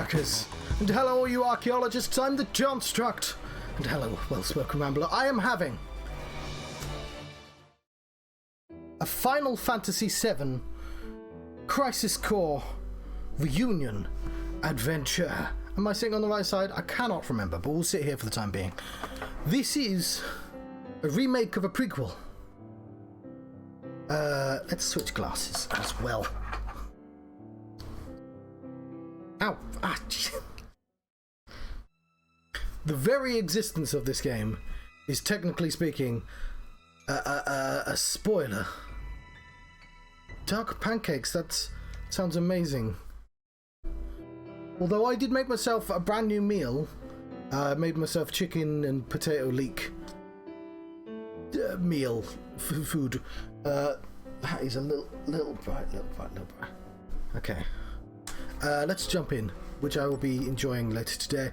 berserkers, and hello all you archaeologists, I'm the Johnstruct, and hello, well-spoken rambler, I am having a Final Fantasy VII Crisis Core Reunion Adventure. Am I sitting on the right side? I cannot remember, but we'll sit here for the time being. This is a remake of a prequel. Let's switch glasses as well. Ow! Ah, the very existence of this game is, technically speaking, a spoiler. Dark pancakes, that sounds amazing. Although I did make myself a brand new meal. I made myself chicken and potato leek meal food. That is a little bright. Okay. Let's jump in, which I will be enjoying later today.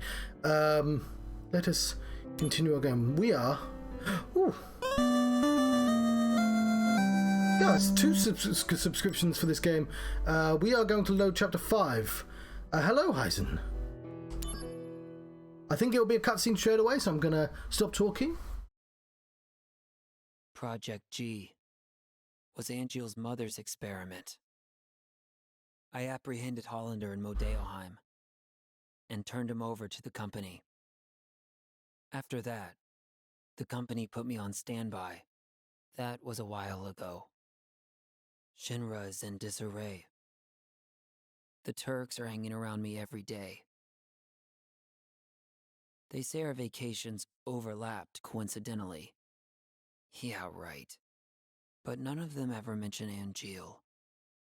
Let us continue our game. We are... Ooh. Guys, 2 subscriptions for this game. We are going to load Chapter 5. Hello, Heisen. I think it will be a cutscene straight away, so I'm going to stop talking. Project G was Angel's mother's experiment. I apprehended Hollander in Modeoheim and turned him over to the company. After that, the company put me on standby. That was a while ago. Shinra is in disarray. The Turks are hanging around me every day. They say our vacations overlapped coincidentally. Yeah, right. But none of them ever mention Angel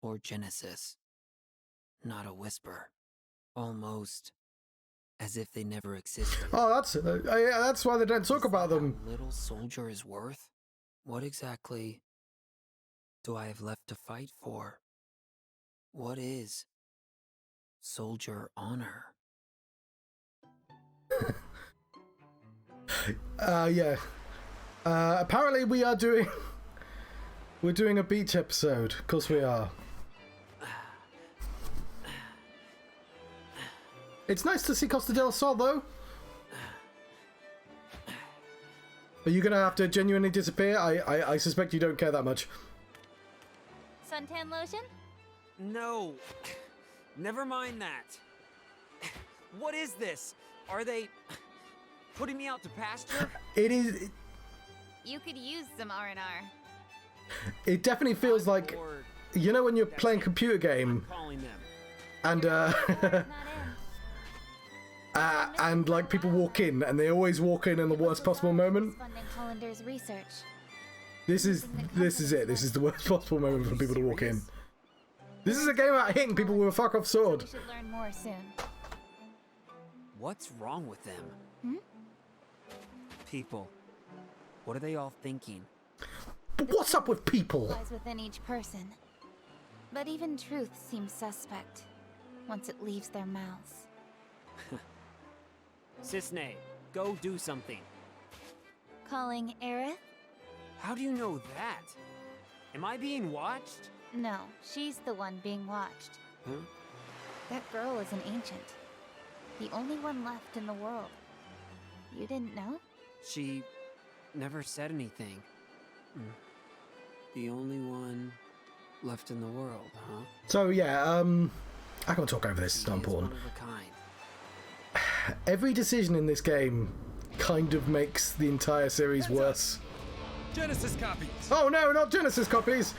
or Genesis. Not a whisper. Almost as if they never existed. Oh, that's why they don't talk about them. Little soldier is worth? What exactly do I have left to fight for? What is soldier honor? Yeah. Apparently we are doing... We're doing a beach episode. Of course we are. It's nice to see Costa del Sol, though. Are you gonna have to genuinely disappear? I suspect you don't care that much. Suntan lotion? No. Never mind that. What is this? Are they putting me out to pasture? It is... You could use some R&R. It definitely feels like... You know when you're playing a computer game... And, and like people walk in, and they always walk in the worst possible moment. This is it. This is the worst possible moment for people to walk in. This is a game about hitting people with a fuck-off sword. We should learn more soon. What's wrong with them? Hmm? People. What are they all thinking? But what's up with people? Lies within each person. But even truth seems suspect once it leaves their mouths. Cisne, go do something. Calling Aerith? How do you know that? Am I being watched? No, she's the one being watched. Huh? That girl is an ancient. The only one left in the world. You didn't know? She never said anything. The only one left in the world, huh? So yeah, I can't talk over this, it's not important. One of a kind. Every decision in this game kind of makes the entire series worse. Genesis copies! Oh no, not Genesis copies!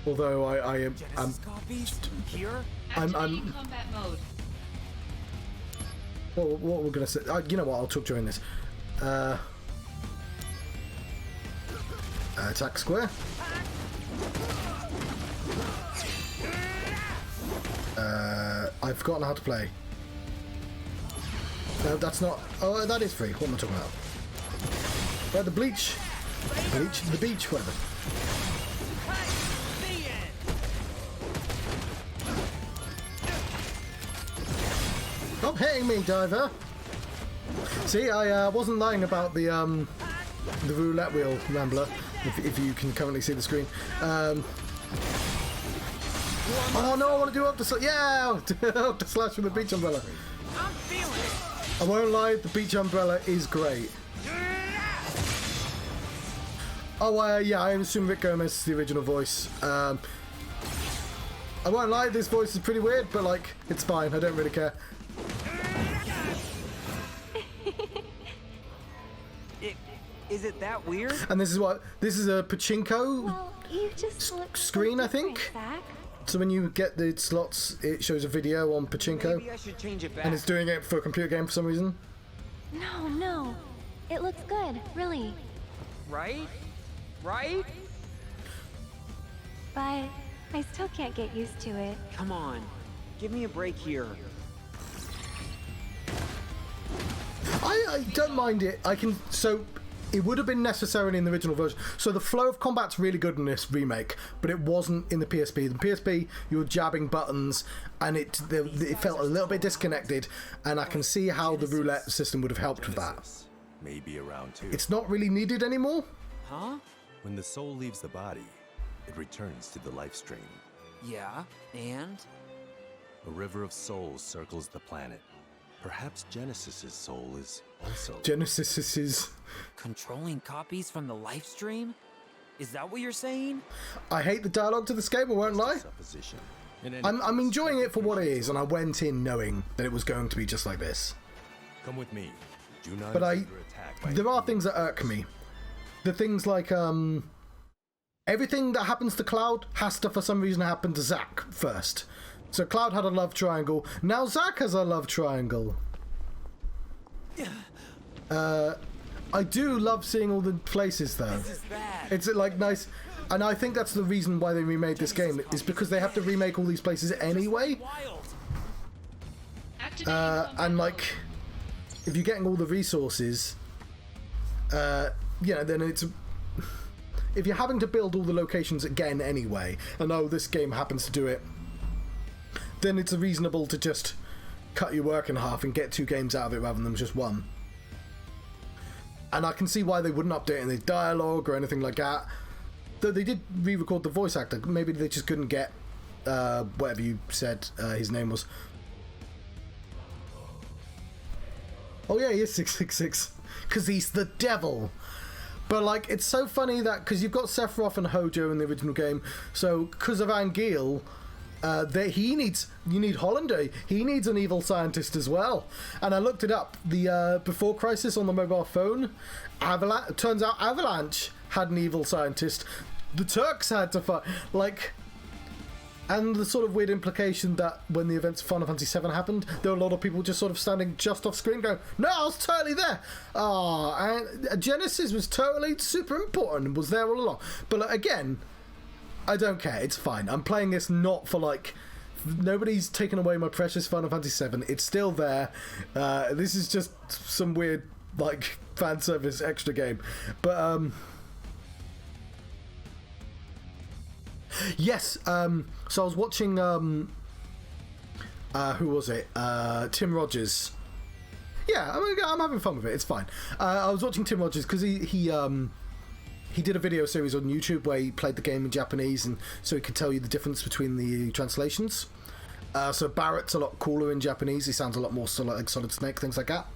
Although I am... Here? I'm combat mode. what we're gonna say... you know what, I'll talk during this. Attack square. I've forgotten how to play. No, that's not... Oh, that is free. What am I talking about? The bleach. The beach, whatever. Stop hitting me, diver! See, I wasn't lying about the the roulette wheel, Rambler, if you can currently see the screen. Oh no, I want to do up to slash. Yeah, up to slash with the beach umbrella. I'm feeling it. I won't lie, the beach umbrella is great. Oh, yeah, I assume Rick Gomez is the original voice. I won't lie, this voice is pretty weird, but like, it's fine. I don't really care. Is it that weird? And this is a pachinko Well, you just look screen, so I think. different, Zack. So when you get the slots, it shows a video on pachinko, Maybe I should change it back. and it's doing it for a computer game for some reason. No. It looks good, really. Right? Right? But I still can't get used to it. Come on. Give me a break here. I don't mind it. So it would have been necessarily in the original version. So the flow of combat's really good in this remake, but it wasn't in the PSP. The PSP, you were jabbing buttons, and it felt a little bit disconnected. And I can see how the roulette system would have helped with that. Maybe around 2. It's not really needed anymore. Huh? When the soul leaves the body, it returns to the life stream. Yeah, and? A river of souls circles the planet. Perhaps Genesis's soul is also... Genesis is... Controlling copies from the life stream? Is that what you're saying? I hate the dialogue to this game, I won't lie. supposition. In any I'm case, enjoying it for what it is, and I went in knowing that it was going to be just like this. Come with me. Junon But is under attack by there are things that irk me. The things like, everything that happens to Cloud has to, for some reason, happen to Zack first. So Cloud had a love triangle. Now Zack has a love triangle. I do love seeing all the places, though. This is bad. It's like nice, and I think that's the reason why they remade this game, is because they have to remake all these places anyway. Wild. And like, if you're getting all the resources, yeah, then it's... If you're having to build all the locations again anyway, and oh, this game happens to do it, then it's reasonable to just cut your work in half and get 2 games out of it rather than just 1. And I can see why they wouldn't update any dialogue or anything like that. Though they did re-record the voice actor. Maybe they just couldn't get whatever you said his name was. Oh yeah, he is 666. Because he's the devil. But like, it's so funny that, because you've got Sephiroth and Hojo in the original game, so because of Anguille, you need Hollander. He needs an evil scientist as well. And I looked it up. The Before Crisis on the mobile phone, turns out Avalanche had an evil scientist. The Turks had to fight. Like, and the sort of weird implication that when the events of Final Fantasy VII happened, there were a lot of people just sort of standing just off screen going, no, I was totally there. And Genesis was totally super important and was there all along. But again, I don't care. It's fine. I'm playing this not for like... Nobody's taken away my precious Final Fantasy VII. It's still there. This is just some weird, like, fan service extra game. But, yes, so I was watching, who was it? Tim Rogers. Yeah, I'm having fun with it. It's fine. I was watching Tim Rogers because he did a video series on YouTube where he played the game in Japanese, and so he could tell you the difference between the translations. So Barrett's a lot cooler in Japanese. He sounds a lot more like Solid Snake, things like that.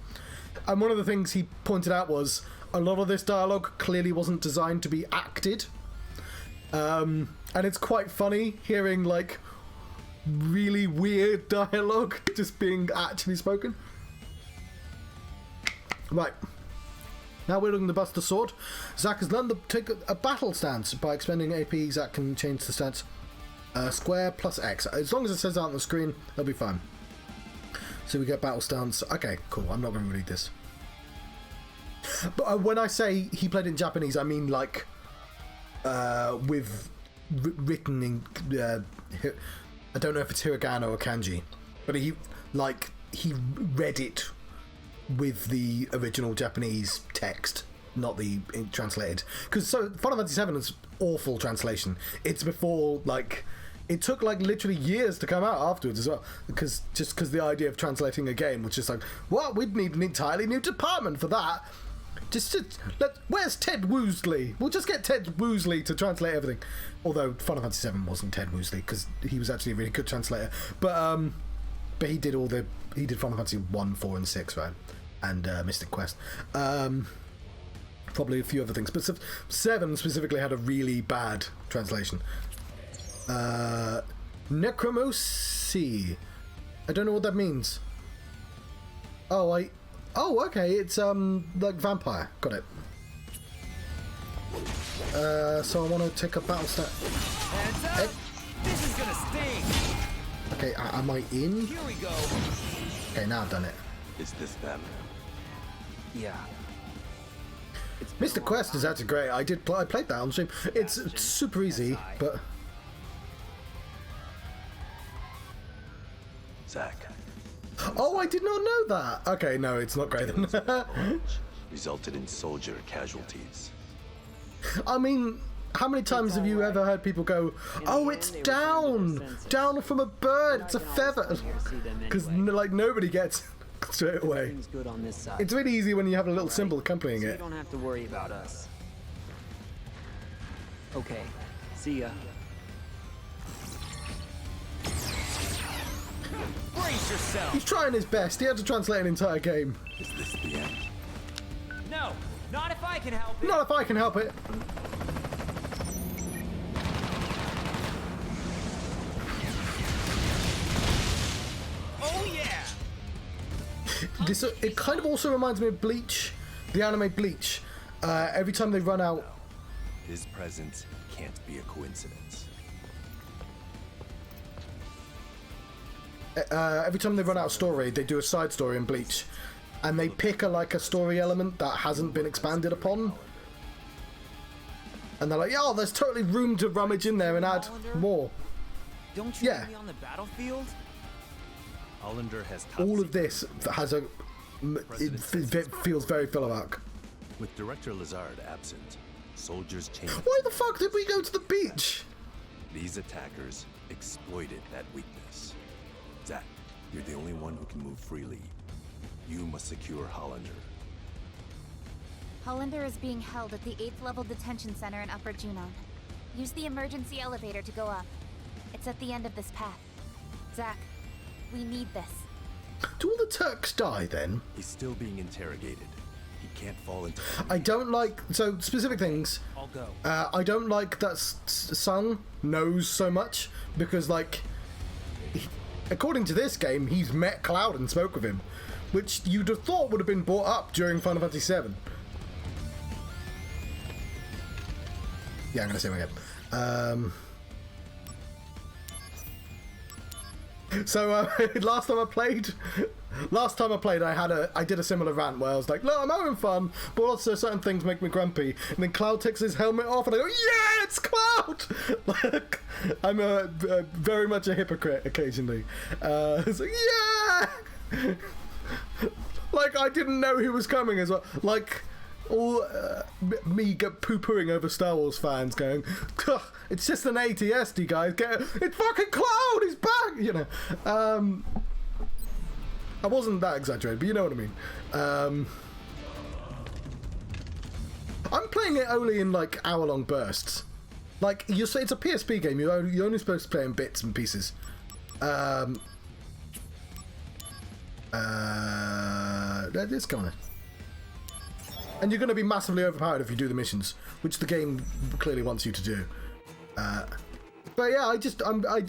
And one of the things he pointed out was a lot of this dialogue clearly wasn't designed to be acted. And it's quite funny hearing like really weird dialogue just being actually spoken. Right. Now we're looking to bust the sword. Zack has learned to take a battle stance. By expending AP, Zack can change the stance. Square plus X. As long as it says out on the screen, it'll be fine. So we get battle stance. Okay, cool. I'm not going to read this. But when I say he played in Japanese, I mean like with written in... I don't know if it's hiragana or kanji. But he read it with the original Japanese text, not the translated. Because Final Fantasy VII is awful translation. It's before, like, it took like literally years to come out afterwards as well, because the idea of translating a game was just like, what, we'd need an entirely new department for that. Where's Ted Woosley? We'll just get Ted Woosley to translate everything. Although Final Fantasy VII wasn't Ted Woosley because he was actually a really good translator. But he did Final Fantasy 1, 4, and 6, right? And Mystic Quest. Probably a few other things, but 7 specifically had a really bad translation. Necromancy. I don't know what that means. Oh, okay, it's like vampire. Got it. So I want to take a battle stat. Heads up! This is gonna sting! Okay, am I in? Here we go! Okay, now I've done it. Is this them? Yeah. Mr. Quest is actually great. I played that on stream. It's super easy, but... Zack. Oh, I did not know that! Okay, no, it's not great then. Resulted in soldier casualties. I mean, how many times have you ever heard people go, oh, it's down! Down from a bird, it's a feather! Because, like, nobody gets it straight away. Everything's good on this side. It's really easy when you have a little symbol accompanying So it. you don't have to worry about us. Okay, see ya. Brace yourself! He's trying his best. He had to translate an entire game. Is this the end? No! Not if I can help it! Not if I can help it. Oh yeah! It kind of also reminds me of Bleach, the anime Bleach. Every time they run out... His presence can't be a coincidence. Every time they run out of story, they do a side story in Bleach. And they pick a story element that hasn't been expanded upon. And they're like, yeah, there's totally room to rummage in there and add more. Don't you Yeah. want me on the battlefield? Hollander has top All of secret. this has a... It feels very Filivac. With Director Lazard absent, soldiers chained. Why the fuck did we go to the beach? These attackers exploited that weakness. Zack, you're the only one who can move freely. You must secure Hollander. Hollander is being held at the 8th level detention center in Upper Junon. Use the emergency elevator to go up. It's at the end of this path. Zack, we need this. Do all the Turks die then? He's still being interrogated. He can't fall into. I don't like... So, specific things. I'll go. I don't like that Sung knows so much. Because, like... according to this game, he's met Cloud and spoke with him. Which you'd have thought would have been brought up during Final Fantasy VII. Yeah, I'm going to say him again. So last time I played, I did a similar rant where I was like, "Look, I'm having fun, but also certain things make me grumpy." And then Cloud takes his helmet off, and I go, "Yeah, it's Cloud!" Like, I'm very much a hypocrite occasionally. It's like, yeah, like I didn't know he was coming as well. Like all me get poo-pooing over Star Wars fans going, it's just an ATSD, guys. It's fucking Cloud. He's back. You know. I wasn't that exaggerated, but you know what I mean. I'm playing it only in like hour-long bursts. Like you say, it's a PSP game. You're only supposed to play in bits and pieces. That is coming. And you're going to be massively overpowered if you do the missions, which the game clearly wants you to do. But yeah,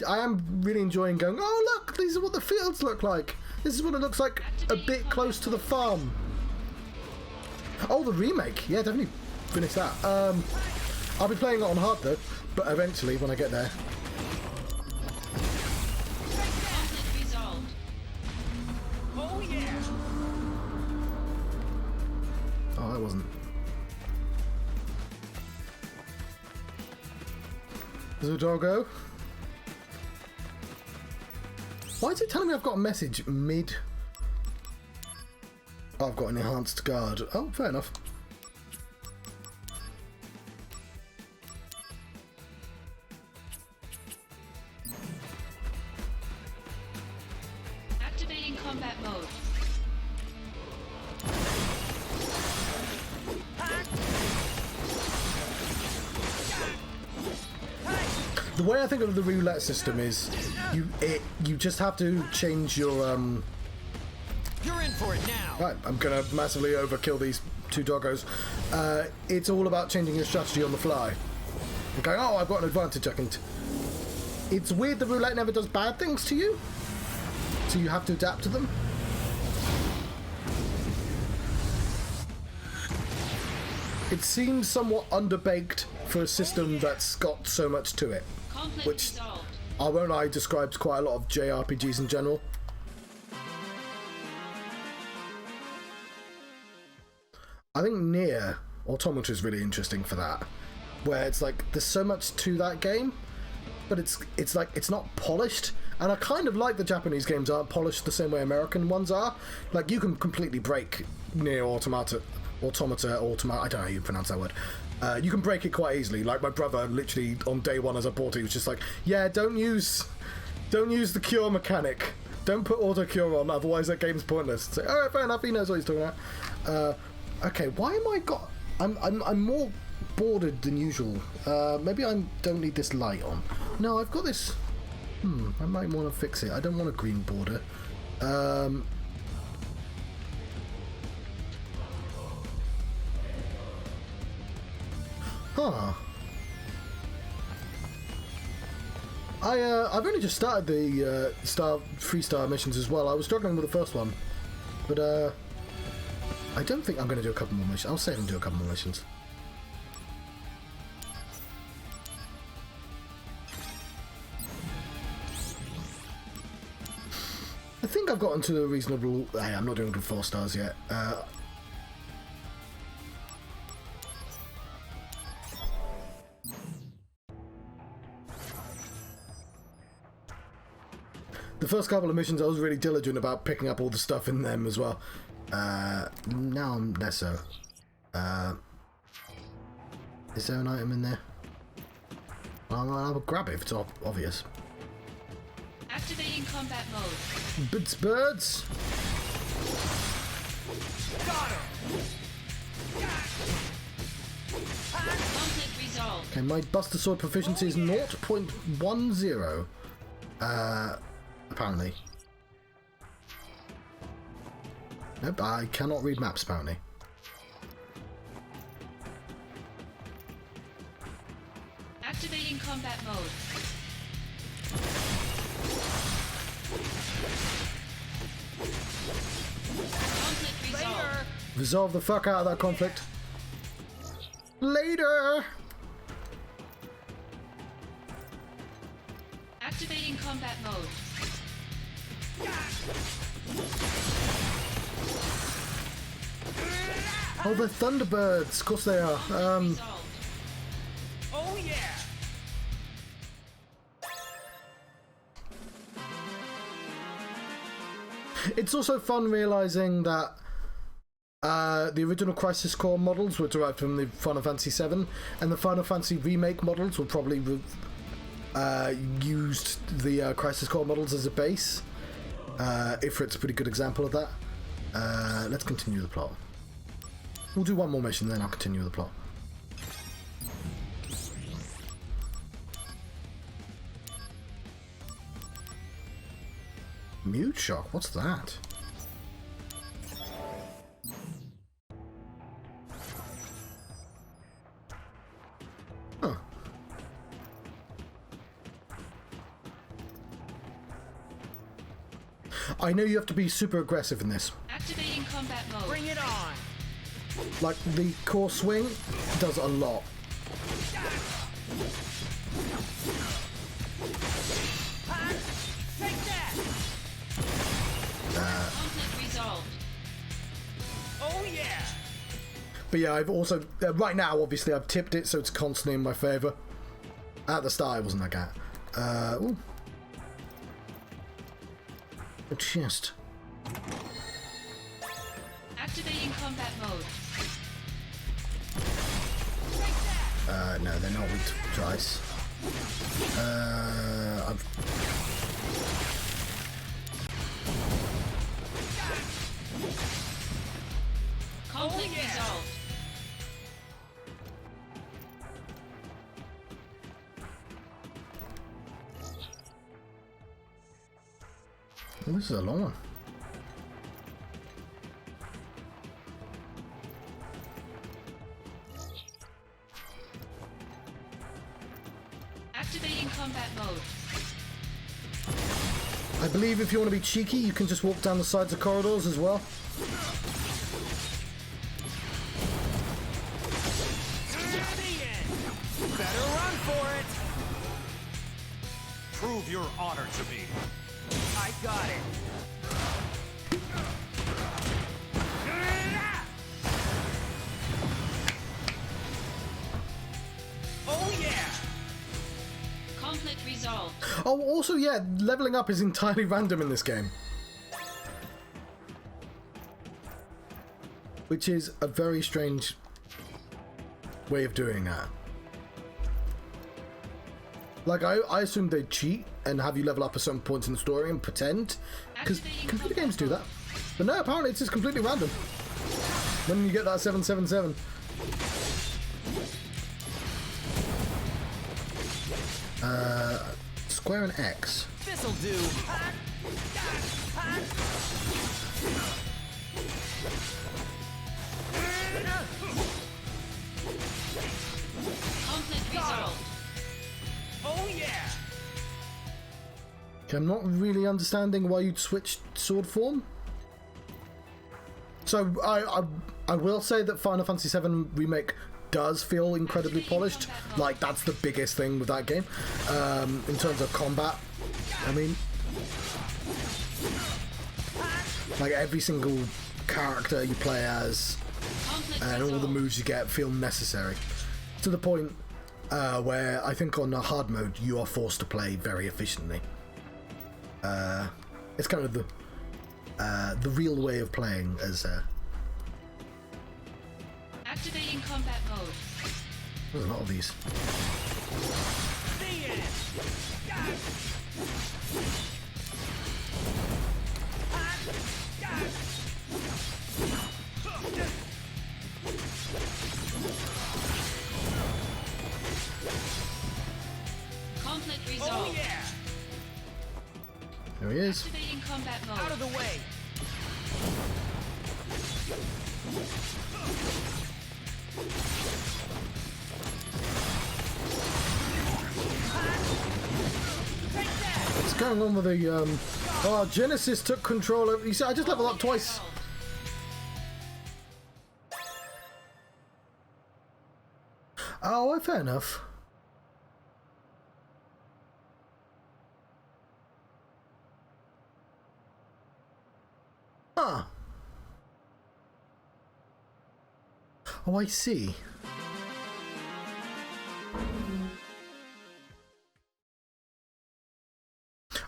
I am really enjoying going, oh look, these are what the fields look like. This is what it looks like a bit close to the farm. Oh, the remake. Yeah, definitely finish that. I'll be playing it on hard though, but eventually when I get there. Oh yeah! Oh, that wasn't. Does the doggo? Why is it telling me I've got a message mid? Oh, I've got an enhanced guard. Oh, fair enough. Activating combat mode. The way I think of the roulette system is you just have to change your You're in for it now. Right, I'm gonna massively overkill these two doggos. It's all about changing your strategy on the fly. I'm going, oh, I've got an advantage. It's weird the roulette never does bad things to you, so you have to adapt to them. It seems somewhat underbaked for a system that's got so much to it, which I won't lie, describes quite a lot of JRPGs in general. I think Nier Automata is really interesting for that, where it's like there's so much to that game, but it's like it's not polished. And I kind of like the Japanese games aren't polished the same way American ones are. Like you can completely break Nier Automata, I don't know how you pronounce that word. You can break it quite easily. Like my brother, literally on day one as I bought it, he was just like, "Yeah, don't use the cure mechanic. Don't put auto cure on, otherwise that game's pointless." It's like, all right, fair enough. He knows what he's talking about. Okay, why am I got? I'm more bordered than usual. Maybe I don't need this light on. No, I've got this. I might want to fix it. I don't want a green border. I've only just started the 3-star missions as well. I was struggling with the first one, but I don't think I'm going to do a couple more missions. I'll save and do a couple more missions. I think I've gotten to a reasonable... Hey, I'm not doing good 4 stars yet. The first couple of missions I was really diligent about picking up all the stuff in them as well. Now I'm less so. Is there an item in there? I'll grab it if it's obvious. Activating combat mode. Birds! Got him. Conflict resolved. Okay, my Buster Sword proficiency is 0.10. Apparently. Nope, I cannot read maps apparently. Activating combat mode. Conflict resolved. Resolve the fuck out of that conflict. Later! Activating combat mode. Oh, they're Thunderbirds! Of course they are. Resolved. Oh yeah. It's also fun realizing that the original Crisis Core models were derived from the Final Fantasy VII, and the Final Fantasy Remake models were probably used the Crisis Core models as a base. Ifrit's a pretty good example of that. Let's continue the plot. We'll do one more mission, then I'll continue the plot. Mute shock? What's that? Huh. I know you have to be super aggressive in this. Activating combat mode. Bring it on. Like, the core swing does a lot. Take that. Conflict resolved. Oh yeah. But yeah, I've also... right now, obviously, I've tipped it, so it's constantly in my favour. At the start, it wasn't like that. Ooh. A chest. Activating combat mode. No, they're not weak to ice. I've... Conflict yeah. resolved. Well, this is a long one. Activating combat mode. I believe if you want to be cheeky, you can just walk down the sides of corridors as well. Better run for it! Prove your honor to me. I got it. Oh yeah! Conflict resolved. Oh, also, yeah, leveling up is entirely random in this game. Which is a very strange way of doing that. Like, I assumed they'd cheat and have you level up at certain points in the story and pretend, because computer games do that. But no, apparently it's just completely random when you get that 777. Square-enix. This'll do. Conflict resolved. Oh yeah! Okay, I'm not really understanding why you'd switch sword form. So I will say that Final Fantasy VII Remake does feel incredibly polished. Like, that's the biggest thing with that game. In terms of combat, I mean, like, every single character you play as and all the moves you get feel necessary, to the point where I think on a hard mode you are forced to play very efficiently. It's kind of the real way of playing as Activating combat mode. there's a lot of these. Conflict resolved. Oh yeah! There he is. Activating combat mode. Out of the way! What's going on with the oh, Genesis took control of, you see, I just leveled up twice. Oh, well, fair enough. Huh. Oh, I see.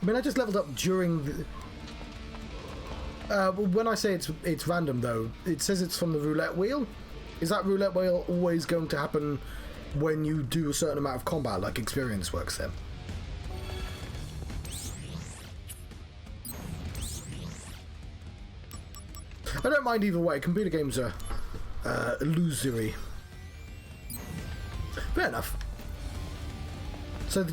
I mean, I just leveled up during the... when I say it's random, though, it says it's from the roulette wheel. Is that roulette wheel always going to happen when you do a certain amount of combat, like experience works then? I don't mind either way. Computer games are illusory. Fair enough. So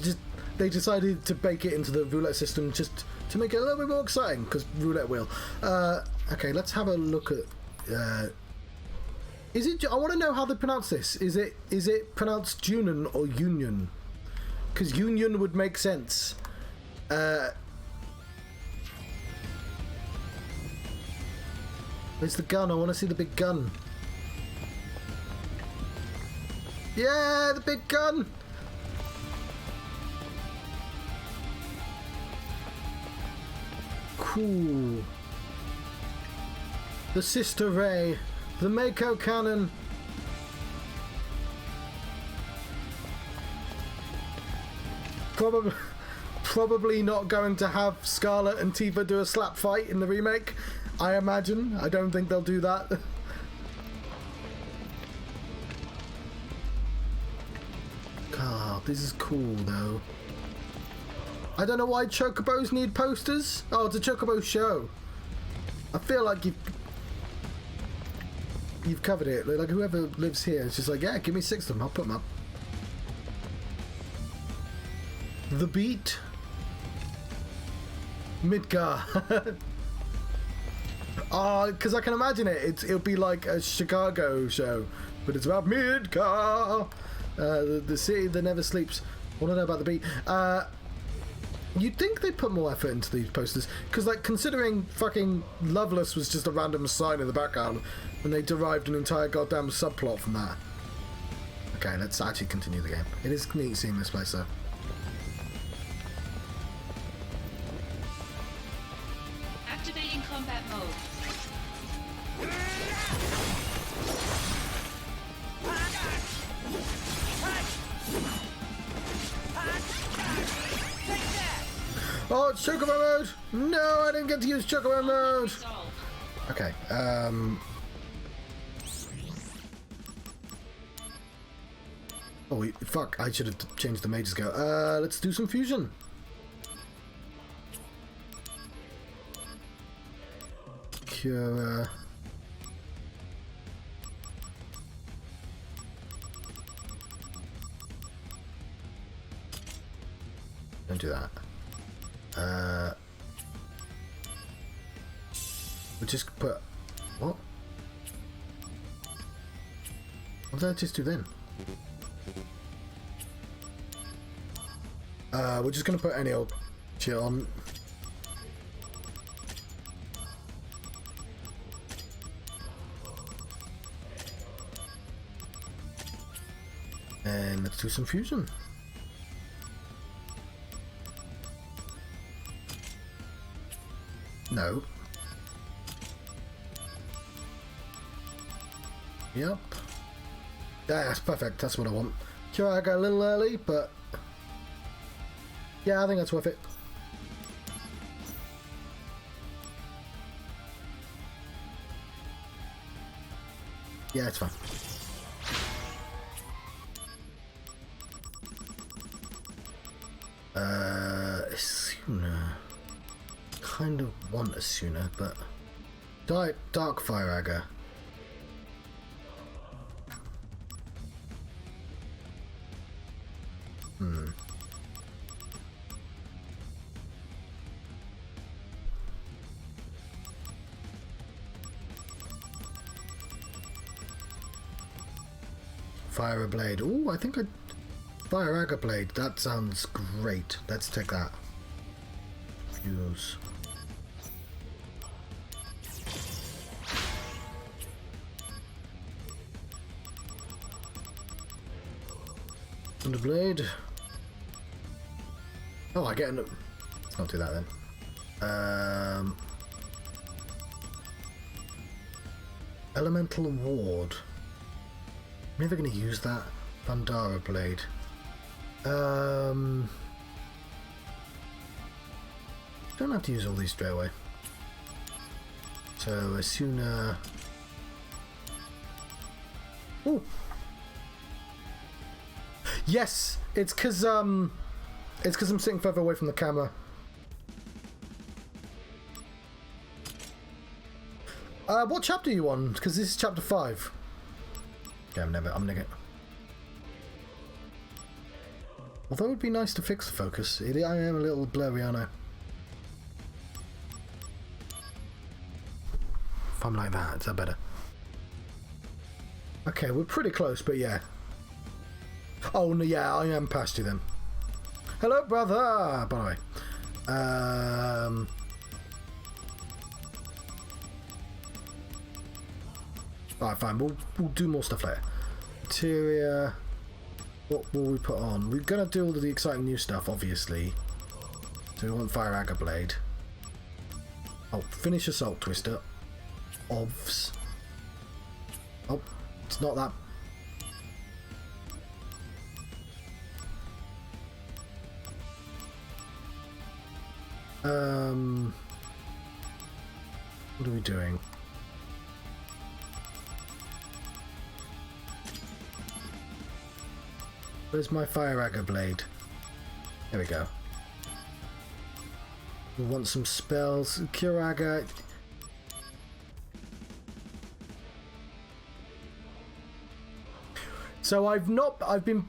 they decided to bake it into the roulette system just to make it a little bit more exciting, because roulette wheel. Okay, let's have a look at. Is it? I want to know how they pronounce this. Is it pronounced Junon or Union? Because Union would make sense. Where's the gun? I want to see the big gun. Yeah, the big gun! Cool. The Sister Ray. The Mako Cannon. Probably not going to have Scarlet and Tifa do a slap fight in the remake, I imagine. I don't think they'll do that. God, this is cool though. I don't know why Chocobos need posters. Oh, it's a Chocobo show. I feel like you've covered it. Like, whoever lives here is just like, yeah, give me 6 of them. I'll put them up. The Beat. Midgar. Because I can imagine it'll be like a Chicago show, but it's about Midgar, the city that never sleeps. What do I know about the beat? You'd think they'd put more effort into these posters, because like considering fucking Loveless was just a random sign in the background, and they derived an entire goddamn subplot from that. Okay, let's actually continue the game. It is neat seeing this place though. Activating combat mode. Oh, it's Chocobo mode! No, I didn't get to use Chocobo mode! Resolved. Okay, oh, wait, fuck, I should have changed the mages go. Let's do some fusion. Cure. Don't do that. We'll just put... What? What did I just do then? We're just gonna put any old shit on. And let's do some fusion. No. Yep. Yeah, that's perfect. That's what I want. Sure, I got a little early, but yeah, I think that's worth it. Yeah, it's fine. Asuna. Kind of want Asuna, but Dark Fire Agger. Fire Blade. Ooh, I think Fire Agger Blade. That sounds great. Let's take that. Fuse. Thunder Blade. Oh, I get an... Let's not do that then. Elemental Ward. Never going to use that. Bandara Blade. Don't have to use all these straight away. So Asuna. Ooh. Yes, it's because I'm sitting further away from the camera. What chapter are you on? Because this is chapter 5. Okay, I'm gonna get. Although it would be nice to fix the focus. I am a little blurry, aren't I? If I'm like that, is that better? Okay, we're pretty close, but yeah. Oh, no, yeah, I am past you then. Hello, brother! By the way. Alright, fine. We'll do more stuff later. Materia. What will we put on? We're going to do all of the exciting new stuff, obviously. So we want Fire Agger Blade. Oh, finish Assault Twister. Ovs. Oh, it's not that. What are we doing? Where's my Fire Agger Blade? There we go. We want some spells. Curaga. So I've been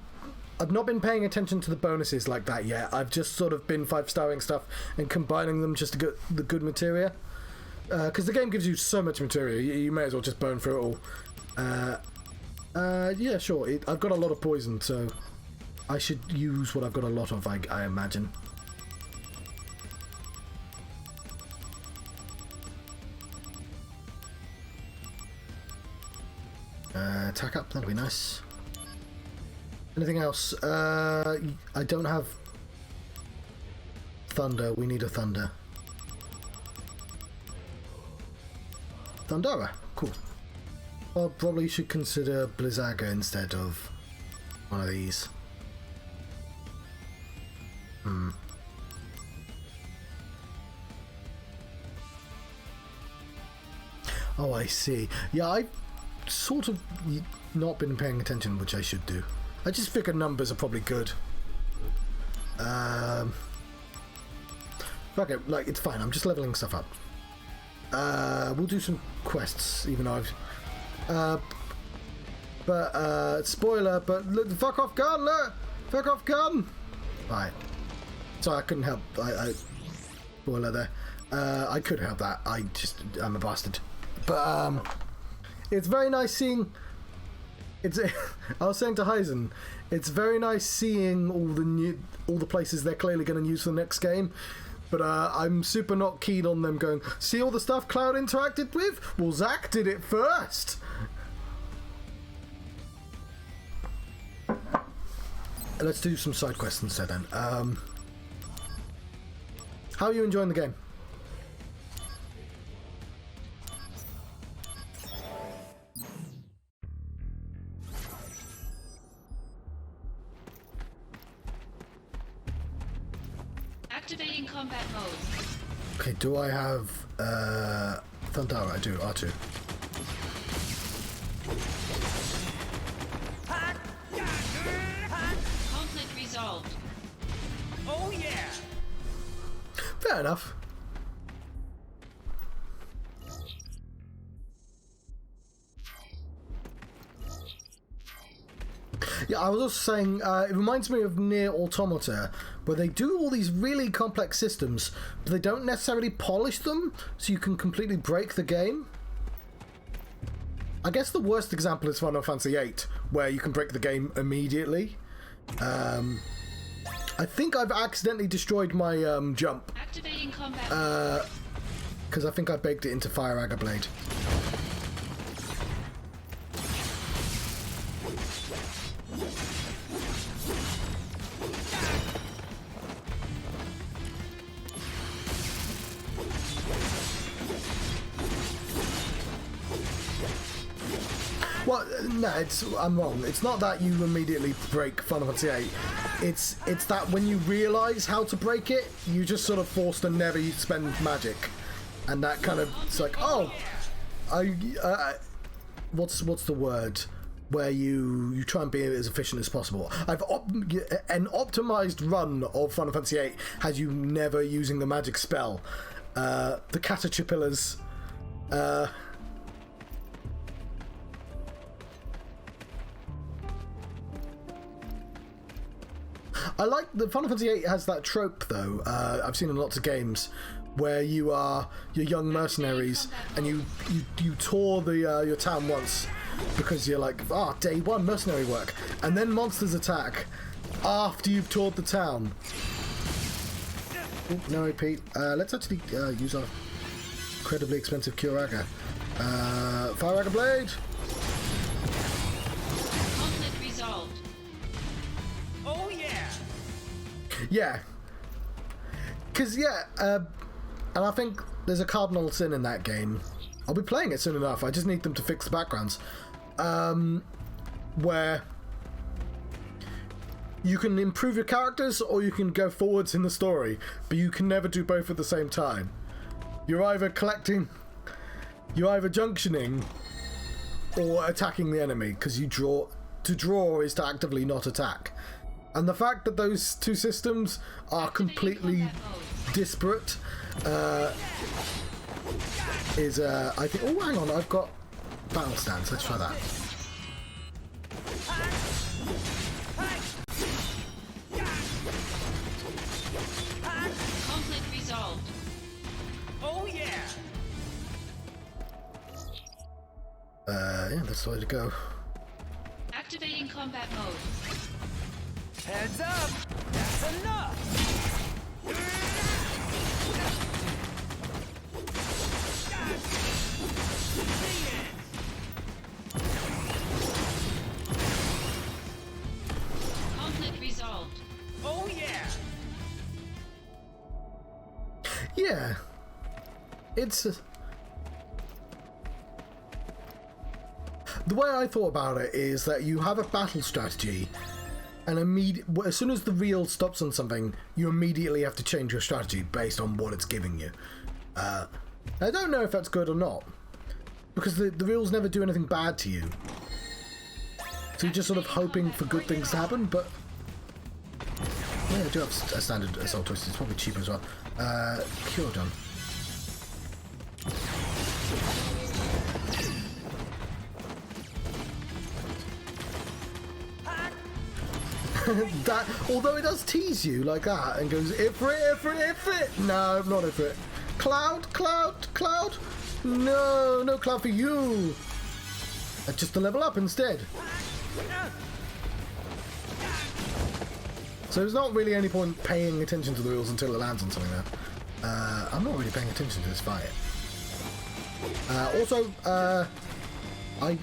I've not been paying attention to the bonuses like that yet. I've just sort of been 5-starring stuff and combining them just to get the good materia. Because the game gives you so much materia, you may as well just burn through it all. Yeah, sure. I've got a lot of poison, so I should use what I've got a lot of, I imagine. Attack up, that'll be nice. Anything else? I don't have thunder. We need a thunder. Thundara, cool. Well, probably should consider Blizzaga instead of one of these. Oh, I see. Yeah, I've sort of not been paying attention, which I should do. I just figured numbers are probably good. Okay, like, it's fine. I'm just leveling stuff up. We'll do some quests, even though I've... spoiler, but look, fuck off gun, look! Fuck off gun! Right. Sorry, I couldn't help. Spoiler there. I could help that. I'm a bastard. But, it's very nice seeing... I was saying to Heisen, it's very nice seeing all the places they're clearly going to use for the next game. But I'm super not keen on them going, see all the stuff Cloud interacted with? Well, Zack did it first! Let's do some side quests instead then. How are you enjoying the game? Activating combat mode. Okay, do I have Thundara? I do, R2. Conflict resolved. Oh yeah! Fair enough. Yeah, I was also saying, it reminds me of Nier Automata, where they do all these really complex systems, but they don't necessarily polish them, so you can completely break the game. I guess the worst example is Final Fantasy VIII, where you can break the game immediately. I think I've accidentally destroyed my jump. Activating combat. Because I think I baked it into Fire Agger Blade. Well, no, I'm wrong. It's not that you immediately break Final Fantasy VIII. It's that when you realise how to break it, you just sort of forced to never spend magic, and that kind of it's like, oh, what's the word? Where you try and be as efficient as possible. An optimized run of Final Fantasy VIII has you never using the magic spell. The Caterpillars. I like the Final Fantasy VIII has that trope though. I've seen in lots of games where you're young mercenaries and you tour your town once because you're like, day one mercenary work, and then monsters attack after you've toured the town. Ooh, no repeat. Let's actually use our incredibly expensive Curaga. Fire Agger Blade. Conflict resolved. Oh yeah! Yeah. Because, and I think there's a cardinal sin in that game. I'll be playing it soon enough. I just need them to fix the backgrounds. Where you can improve your characters or you can go forwards in the story, but you can never do both at the same time. You're either junctioning or attacking the enemy, because to draw is to actively not attack. And the fact that those two systems are completely disparate is, I think... Oh, hang on, I've got battle stance. Let's try that. Conflict resolved. Oh yeah! Yeah, that's the way to go. Activating combat mode. Heads up! That's enough! Conflict resolved. Oh yeah! Yeah. It's... the way I thought about it is that you have a battle strategy, and as soon as the reel stops on something, you immediately have to change your strategy based on what it's giving you. I don't know if that's good or not, because the reels never do anything bad to you. So you're just sort of hoping for good things to happen, but... yeah, I do have a standard assault twist. It's probably cheaper as well. Cure done. That, although it does tease you like that and goes Ifrit. No, not Ifrit. Cloud. No Cloud for you. Just to level up instead. So there's not really any point paying attention to the rules until it lands on something there. I'm not really paying attention to this fight. Also, I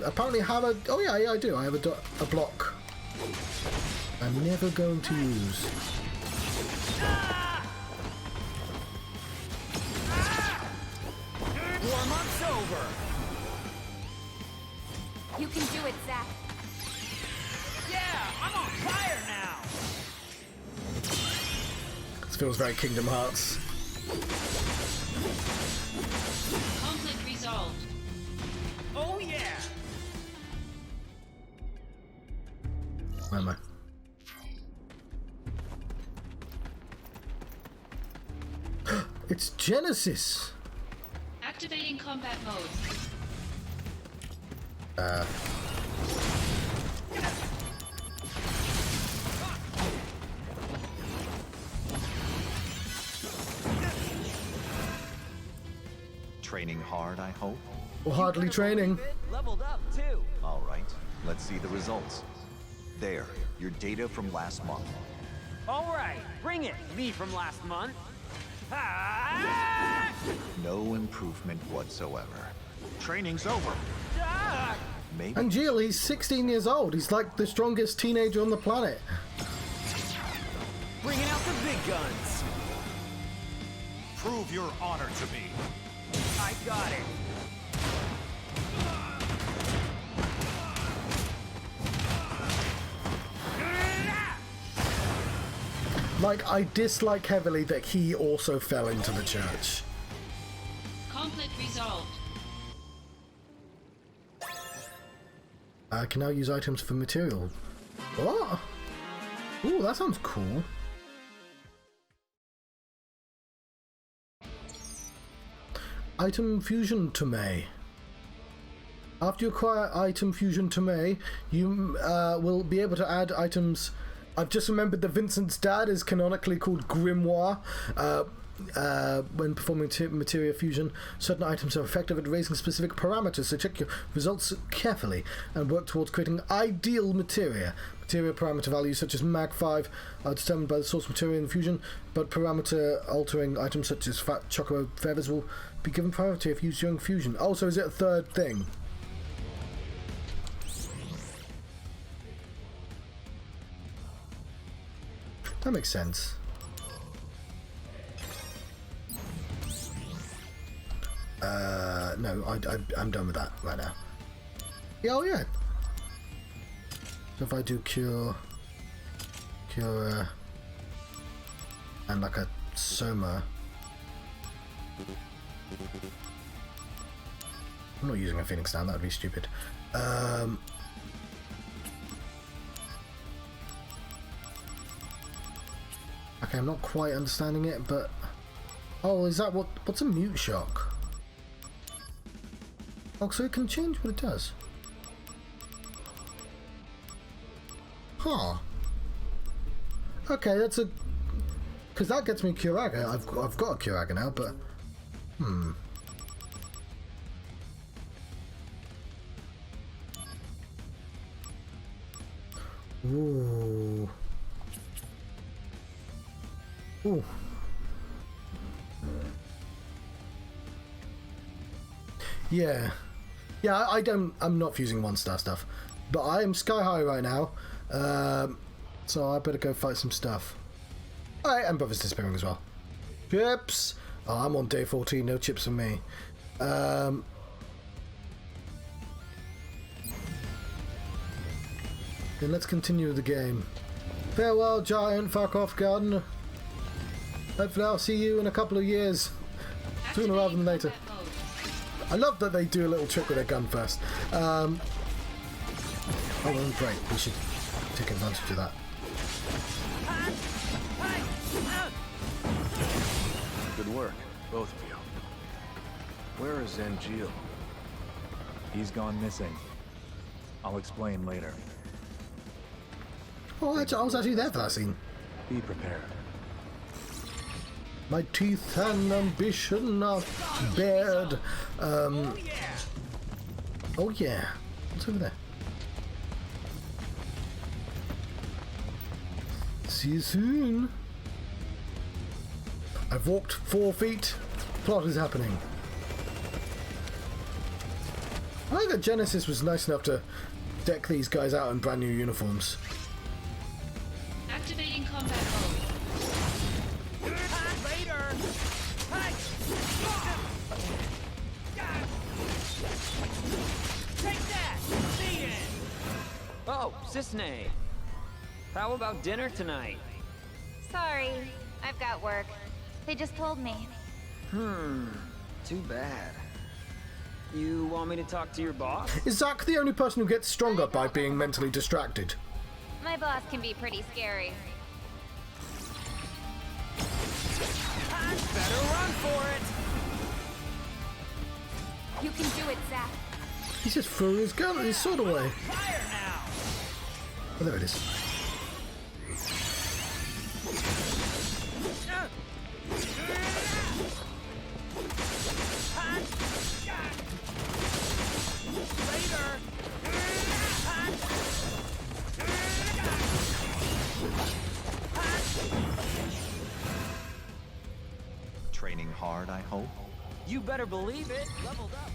apparently have a... oh yeah, I do. I have a block I'm never going to use. Warm-up's over! You can do it, Zack. Yeah, I'm on fire now! This feels very Kingdom Hearts. Conflict resolved. Oh yeah! Where am I? It's Genesis! Activating combat mode. Training hard, I hope? Well, hardly training. Leveled up too. All right, let's see the results. There, your data from last month. All right, bring it. Me from last month. Ah! No improvement whatsoever. Training's over. Ah! Maybe. And Jill, he's 16 years old. He's like the strongest teenager on the planet. Bringing out the big guns. Prove your honor to me. I got it. Like, I dislike heavily that he also fell into the church. Conflict resolved. I can now use items for material. What? Ooh, that sounds cool. Item Fusion Tome. After you acquire Item Fusion Tome, you will be able to add items. I've just remembered that Vincent's dad is canonically called Grimoire. When performing materia fusion, certain items are effective at raising specific parameters, so check your results carefully and work towards creating ideal materia. Materia parameter values such as Mag5 are determined by the source materia in fusion, but parameter altering items such as Fat Chocobo Feathers will be given priority if used during fusion. Oh, so is it a third thing? That makes sense. No, I'm done with that right now. Yeah, oh yeah. So if I do cure, and like a Soma. I'm not using a Phoenix down, that would be stupid. Okay, I'm not quite understanding it, but... oh, is that what's a mute shock? Oh, so it can change what it does. Huh. Okay, that's a Because that gets me Curaga. I've got a Curaga now, but... Ooh. Ooh. Yeah. Yeah, I'm not fusing 1-star stuff. But I am sky high right now. So I better go fight some stuff. Alright, and Brother's disappearing as well. Chips! Oh, I'm on day 14, no chips for me. Then let's continue the game. Farewell, giant, fuck off, gardener. Hopefully I'll see you in a couple of years. Sooner rather than later. I love that they do a little trick with their gun first. Oh, well, great. We should take advantage of that. Good work, both of you. Where is Angel? He's gone missing. I'll explain later. Oh, I was actually there for that scene. Be prepared. My teeth and ambition are bared. Oh yeah. What's over there? See you soon. I've walked 4 feet. Plot is happening. I think that Genesis was nice enough to deck these guys out in brand new uniforms. Activating combat mode. Oh, Cisne. How about dinner tonight? Sorry, I've got work. They just told me. Too bad. You want me to talk to your boss? Is Zack the only person who gets stronger by being mentally distracted? My boss can be pretty scary. Better run for it! You can do it, Zack. He just threw his gun, his sword away. Fire now! Oh, there it is. Training hard, I hope. You better believe it. Leveled up.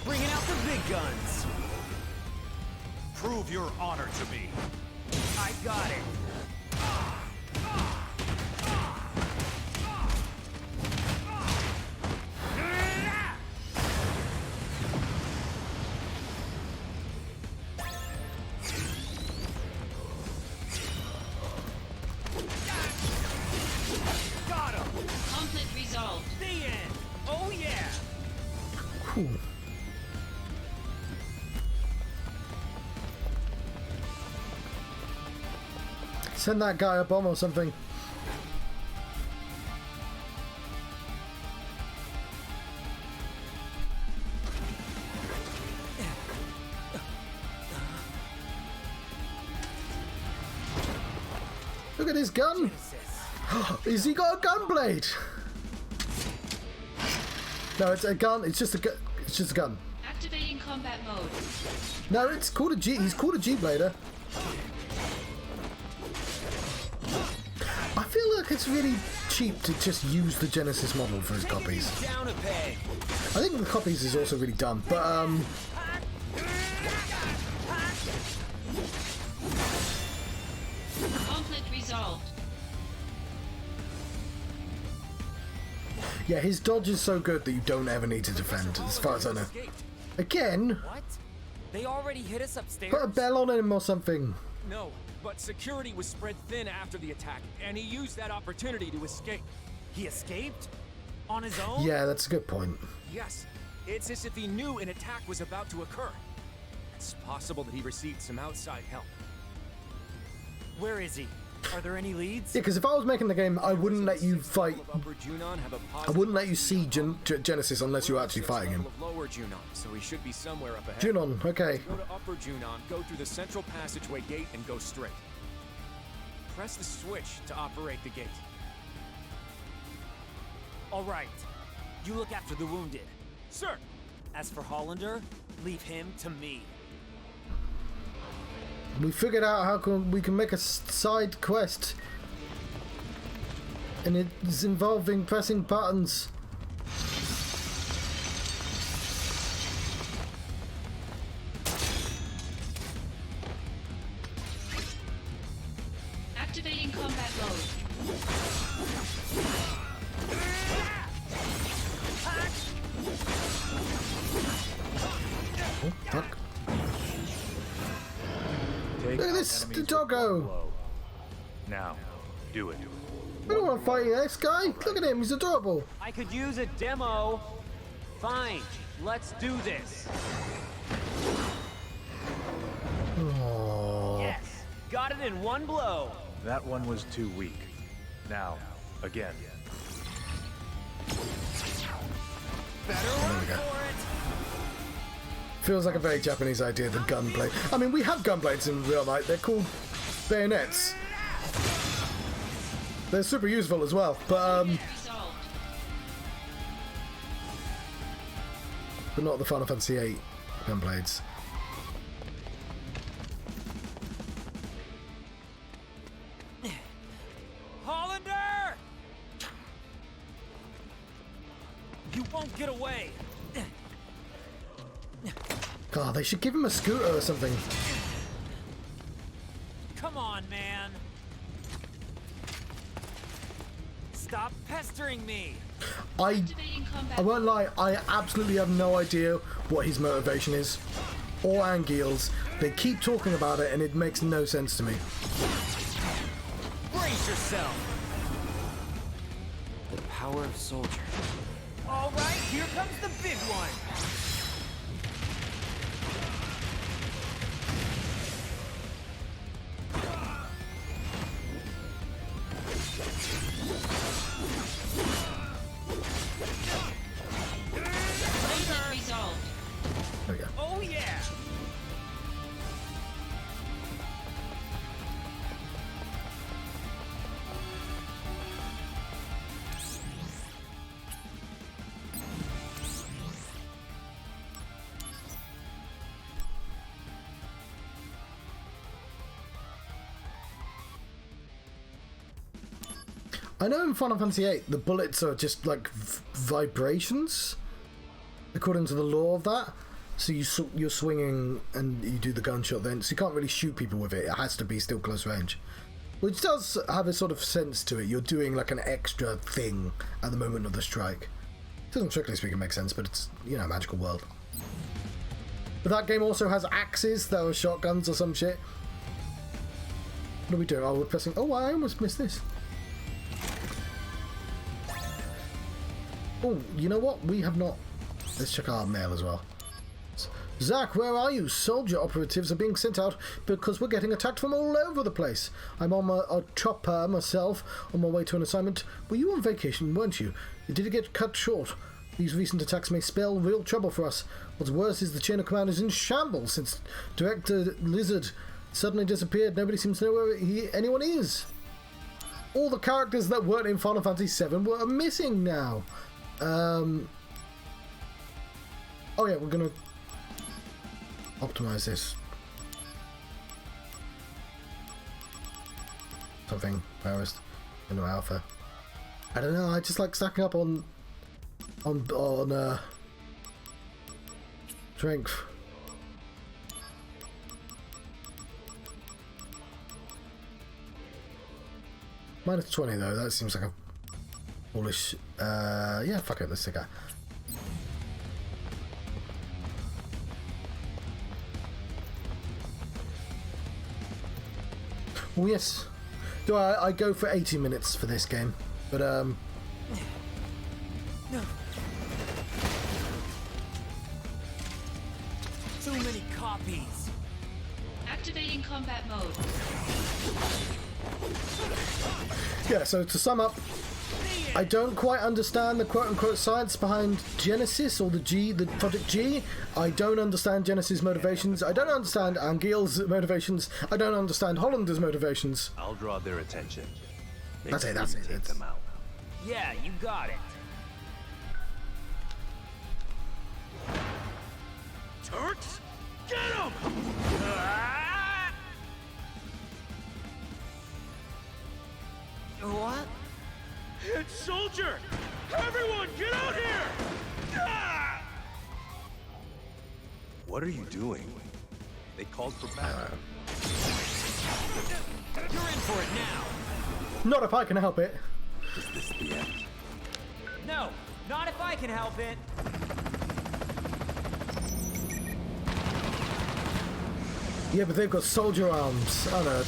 Bringing out the big guns. Prove your honor to me. I got it. Got him. Conflict resolved. The end. Oh yeah. Cool. Send that guy a bomb or something. Look at his gun. Has he got a gun blade? No, it's a gun. It's just a gun. It's just a gun. Activating combat mode. No, it's called a G. He's called a G blader. I feel like it's really cheap to just use the Genesis model for his copies. Down a peg. I think the copies is also really dumb, but Conflict resolved. yeah, his dodge is so good that you don't ever need to defend, as far as I know. Again, What? They already hit us upstairs? put a bell on him or something. No, but security was spread thin after the attack, and he used that opportunity to escape. He escaped? On his own? Yeah, that's a good point. Yes, it's as if he knew an attack was about to occur. It's possible that he received some outside help. Where is he? Are there any leads? Yeah, because if I was making the game, I wouldn't let you fight. Upper Junon have a I wouldn't let you see Genesis unless you're actually fighting him. of Lower Junon, so he should be somewhere up ahead. Junon, okay. Go to Upper Junon, go through the central passageway gate, and go straight. press the switch to operate the gate. All right. You look after the wounded. Sir! As for Hollander, leave him to me. We figured out how we can make a side quest. And it's involving pressing buttons. Activating combat mode. Oh, fuck. Take Look at out this enemies with doggo. one blow. Now, do it. I don't want to fight this guy. Look at him, he's adorable. I could use a demo. Fine, let's do this. Oh. Yes, got it in one blow. That one was too weak. Now, again. Better work for it. Feels like a very Japanese idea, the gunblade. I mean, we have gunblades in real life. They're called bayonets. They're super useful as well, but Resolved. not the Final Fantasy VIII gunblades. Hollander! You won't get away. God, they should give him a scooter or something. Come on, man. Stop pestering me. I Activating combat won't lie, I absolutely have no idea what his motivation is. Or Anguille's. They keep talking about it and it makes no sense to me. Brace yourself. The power of soldier. All right, here comes the big one. Conflict resolved. There we go. Oh yeah. I know in Final Fantasy VIII the bullets are just like vibrations, according to the law of that. So you're swinging and you do the gunshot then, so you can't really shoot people with it. It has to be still close range, which does have a sort of sense to it. You're doing like an extra thing at the moment of the strike. Doesn't strictly speaking make sense, but it's, you know, a magical world. But that game also has axes that are shotguns or some shit. What are we doing? Oh, we're pressing. Oh, I almost missed this. Oh, you know what? We have not... Let's check our mail as well. Zack, where are you? Soldier operatives are being sent out because we're getting attacked from all over the place. I'm on a chopper myself, on my way to an assignment. Were you on vacation, weren't you? Did it get cut short? These recent attacks may spell real trouble for us. What's worse is the chain of command is in shambles since Director Lizard suddenly disappeared. Nobody seems to know where anyone is. All the characters that weren't in Final Fantasy VII are missing now. Oh yeah, we're gonna optimize this. Something, Forest, into Alpha. I don't know, I just like stacking up on strength. Minus 20 though, that seems like a foolish, yeah, fuck it, let's take that. Oh yes, do I go for 80 minutes for this game, but Too many copies. Activating combat mode. Yeah, so to sum up, I don't quite understand the quote-unquote science behind Genesis or the Project G. I don't understand Genesis' motivations. I don't understand Angeal's motivations. I don't understand Hollander's motivations. I'll draw their attention. That's it. Take them out. Yeah, you got it. Turks? Get him! What? It's Soldier! Everyone, get out here! What are you doing? They called for backup. You're in for it now. Not if I can help it. Is this the end? No, not if I can help it. Yeah, but they've got soldier arms. Oh no,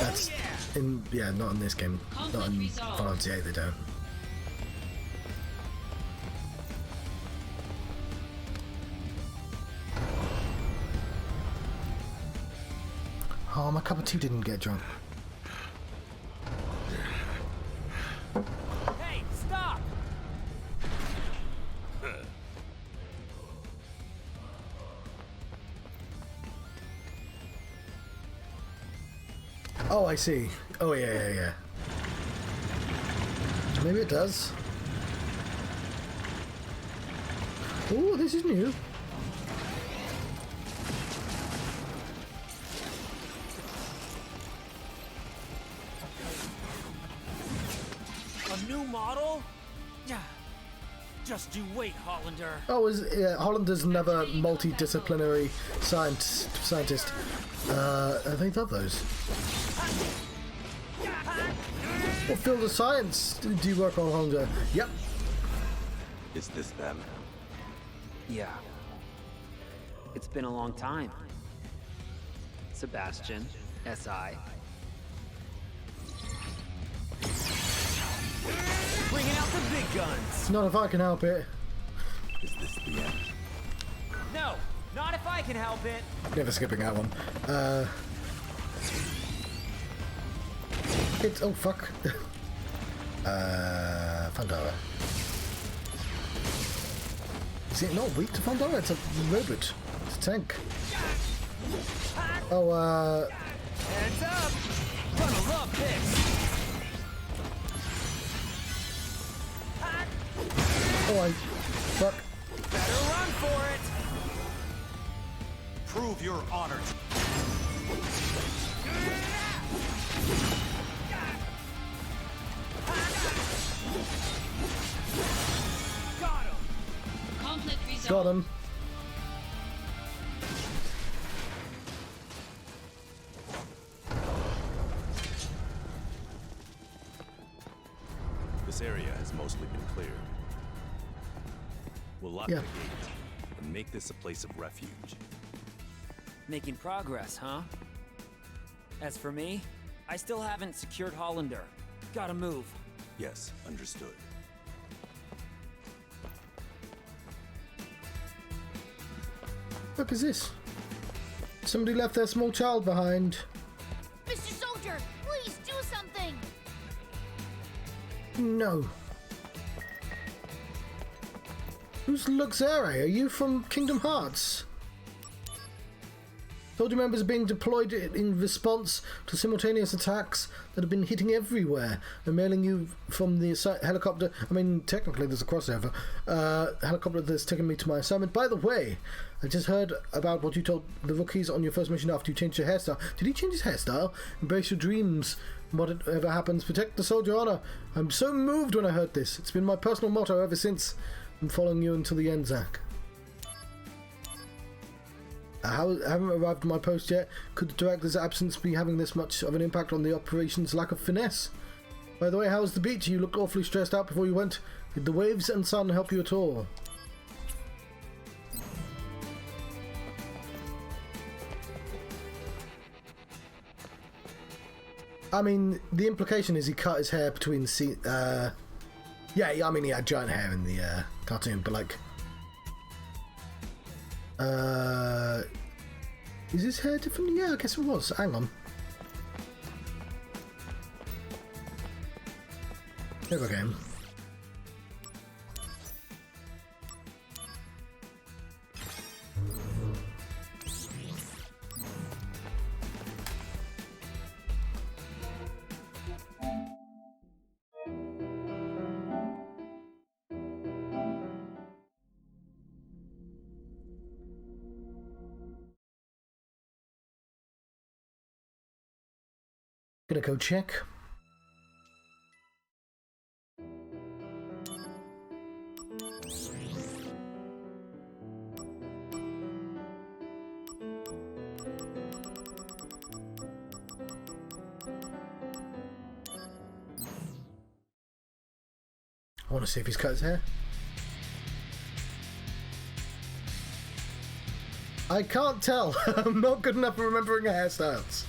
that's not in this game. Not in Final Fantasy VIII, they don't. Oh, my cup of tea didn't get drunk. Hey, stop! Oh, I see. Oh, yeah. Maybe it does. Oh, this is new. A new model? Just you wait, Hollander. Oh, Hollander's another multidisciplinary scientist. I think of those. What field of science do you work on, Hollander? Yep. Is this them? Yeah. It's been a long time. Sebastian, SI. Bringing out the big guns. Not if I can help it. Is this the end? No, not if I can help it. Never skipping that one. It's oh fuck. Pandora. Is it not weak to Pandora? It's a robot. It's a tank. Oh, Heads up! Gonna love this. oh, I fuck. Better run for it. Prove your honor. Got him. Conflict resolved. Got him. This area has mostly been cleared. We'll lock the gate and make this a place of refuge. Making progress, huh? As for me, I still haven't secured Hollander. Gotta move. Yes, understood. What is this? Somebody left their small child behind. Mr. Soldier, please do something! No. Who's Luxere? Are you from Kingdom Hearts? Soldier members are being deployed in response to simultaneous attacks that have been hitting everywhere. They're mailing you from the helicopter. I mean, technically there's a crossover. Helicopter that's taken me to my assignment. By the way, I just heard about what you told the rookies on your first mission after you changed your hairstyle. Did he change his hairstyle? Embrace your dreams. Whatever happens, protect the soldier honor. I'm so moved when I heard this. It's been my personal motto ever since. I'm following you until the end, Zack. I haven't arrived at my post yet. Could the director's absence be having this much of an impact on the operation's lack of finesse? By the way, how was the beach? You looked awfully stressed out before you went. Did the waves and sun help you at all? I mean, the implication is he cut his hair between the yeah, I mean he had giant hair in the cartoon, but like is his hair different? Yeah, I guess it was. Hang on. Here we go. Gonna go check. I want to see if he's cut his hair. I can't tell. I'm not good enough at remembering hairstyles.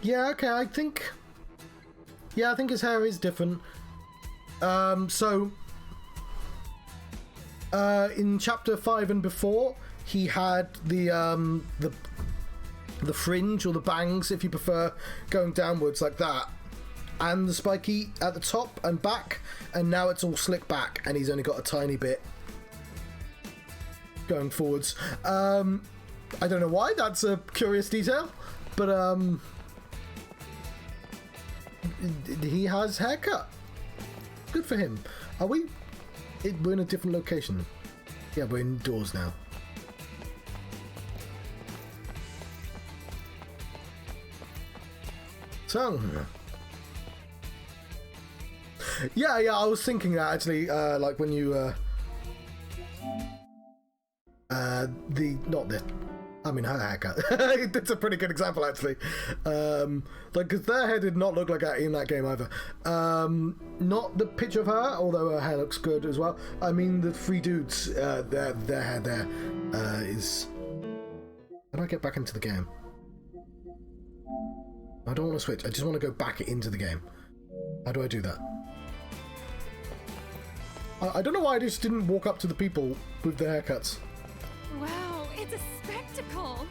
Yeah, okay, I think his hair is different. In chapter 5 and before, he had the fringe or the bangs, if you prefer, going downwards like that, and the spiky at the top and back, and now it's all slick back, and he's only got a tiny bit going forwards. I don't know why. That's a curious detail, but he has haircut. Good for him. Are we? We're in a different location. Yeah, we're indoors now. So, yeah, I was thinking that actually, like when you, her haircut. That's a pretty good example, actually. Like, because their hair did not look like that in that game either. Not the picture of her, although her hair looks good as well. I mean, the three dudes, their hair there is. How do I get back into the game? I don't want to switch. I just want to go back into the game. How do I do that? I don't know why I just didn't walk up to the people with their haircuts. Wow, it's a spectacle.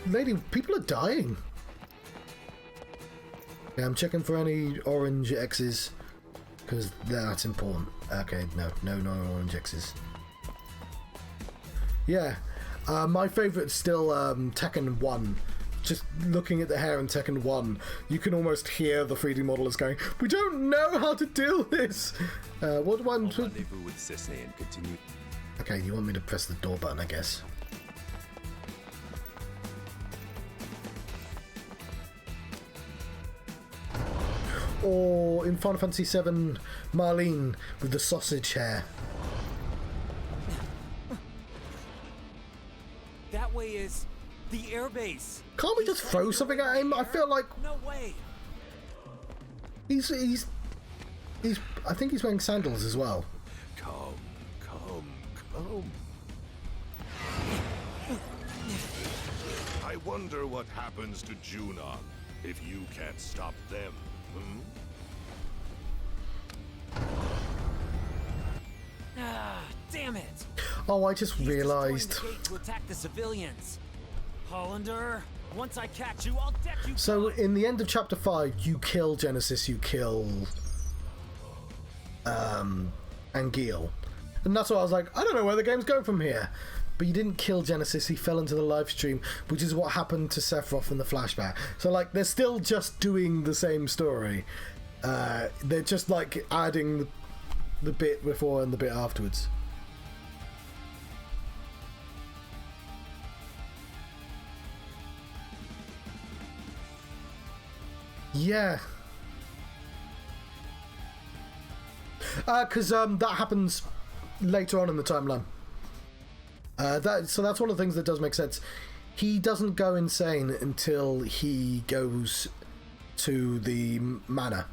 Lady, people are dying. Yeah, I'm checking for any orange X's because that's important. Okay, no orange X's. Yeah, my favourite's still Tekken 1. Just looking at the hair in Tekken 1, you can almost hear the 3D modelers going, "We don't know how to do this." What do I rendezvous with Sisney and continue? Okay, you want me to press the door button, I guess. Or in Final Fantasy VII, Marlene with the sausage hair. That way is the airbase. Can't we just throw something at him? I feel like no way. He's. I think he's wearing sandals as well. Come. I wonder what happens to Junon if you can't stop them. Ah, damn it! Oh, I just realised. To attack the civilians. Hollander, once I catch you, I'll deck you. So in the end of chapter 5, you kill Genesis, you kill Angeal. And that's why I was like, I don't know where the game's going from here. But you didn't kill Genesis, he fell into the live stream, which is what happened to Sephiroth in the flashback. So like, they're still just doing the same story. They're just like adding the bit before and the bit afterwards. Yeah. Because that happens later on in the timeline. So that's one of the things that does make sense. He doesn't go insane until he goes to the manor,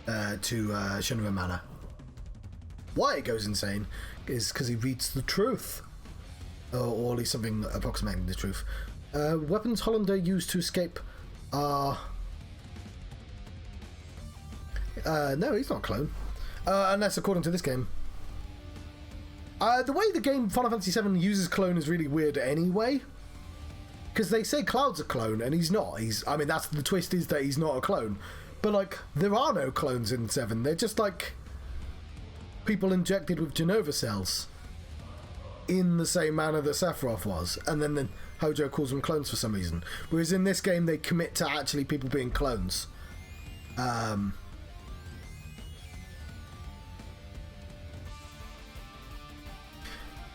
to Genova Manor. Why he goes insane is because he reads the truth, or at least something approximating the truth. Weapons Hollander used to escape are... no, he's not a clone. Unless according to this game. The way the game Final Fantasy VII uses clone is really weird anyway. Because they say Cloud's a clone, and he's not. I mean, that's the twist, is that he's not a clone. But, like, there are no clones in 7. They're just, like, people injected with Genova cells. In the same manner that Sephiroth was. And then Hojo calls them clones for some reason. Whereas in this game, they commit to actually people being clones.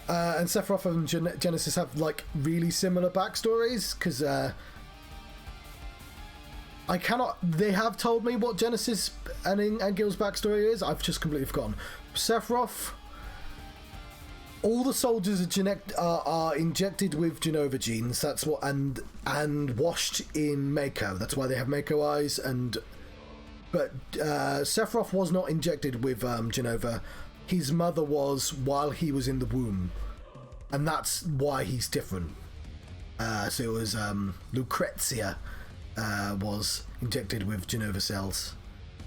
And Sephiroth and Genesis have, like, really similar backstories, because they have told me what Genesis and Gil's backstory is. I've just completely forgotten. Sephiroth, all the soldiers are injected with Genova genes. That's what, and washed in Mako. That's why they have Mako eyes. But Sephiroth was not injected with Genova. His mother was while he was in the womb, and that's why he's different. So it was Lucrezia was injected with Genova cells.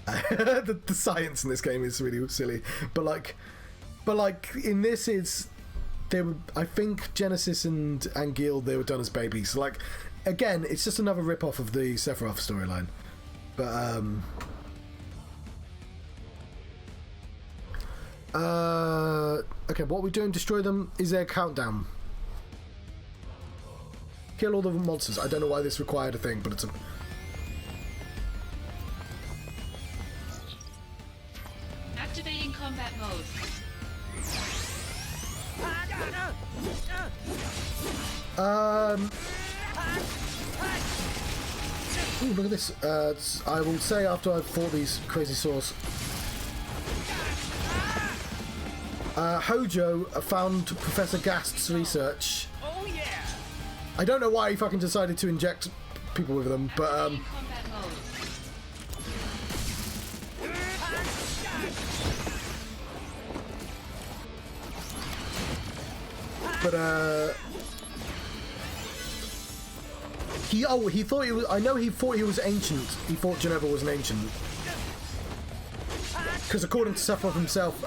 The science in this game is really silly, but like in this I think Genesis and Gil, they were done as babies. So like, again, it's just another rip-off of the Sephiroth storyline, but okay, what are we doing? Destroy them? Is there a countdown? Kill all the monsters. I don't know why this required a thing, but it's a... Activating combat mode. Ooh, look at this. I will say after I've fought these crazy saws. Hojo found Professor Gast's research. Oh yeah. I don't know why he fucking decided to inject people with them, but he thought he was. I know he thought he was ancient. He thought Genova was an ancient. Because according to Sephiroth himself,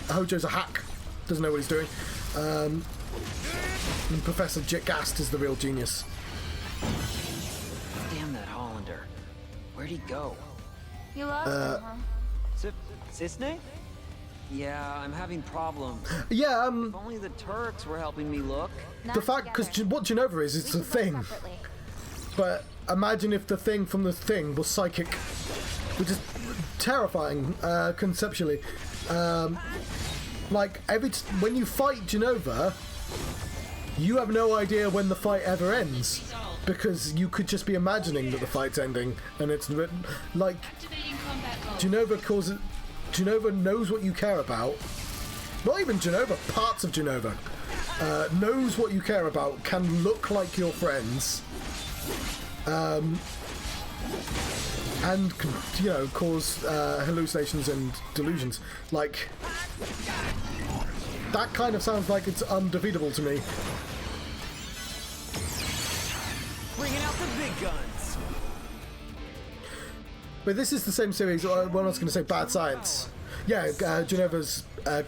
Hojo's a hack. Doesn't know what he's doing. And Professor Gast is the real genius. Damn that Hollander. Where'd he go? You lost him, huh? Cisne? Yeah, I'm having problems. Yeah, If only the Turks were helping me look. the fact, because what Genova is, it's a thing. But imagine if the thing from the thing was psychic, which is terrifying conceptually. Like when you fight Genova, you have no idea when the fight ever ends, because you could just be imagining that the fight's ending, and it's written like Genova knows what you care about. Not even Genova, parts of Genova knows what you care about, can look like your friends, and cause hallucinations and delusions. Like, that kind of sounds like it's undefeatable to me. Bringing out the big guns. But this is the same series. What I was going to say, Bad Science. Yeah, Genova's an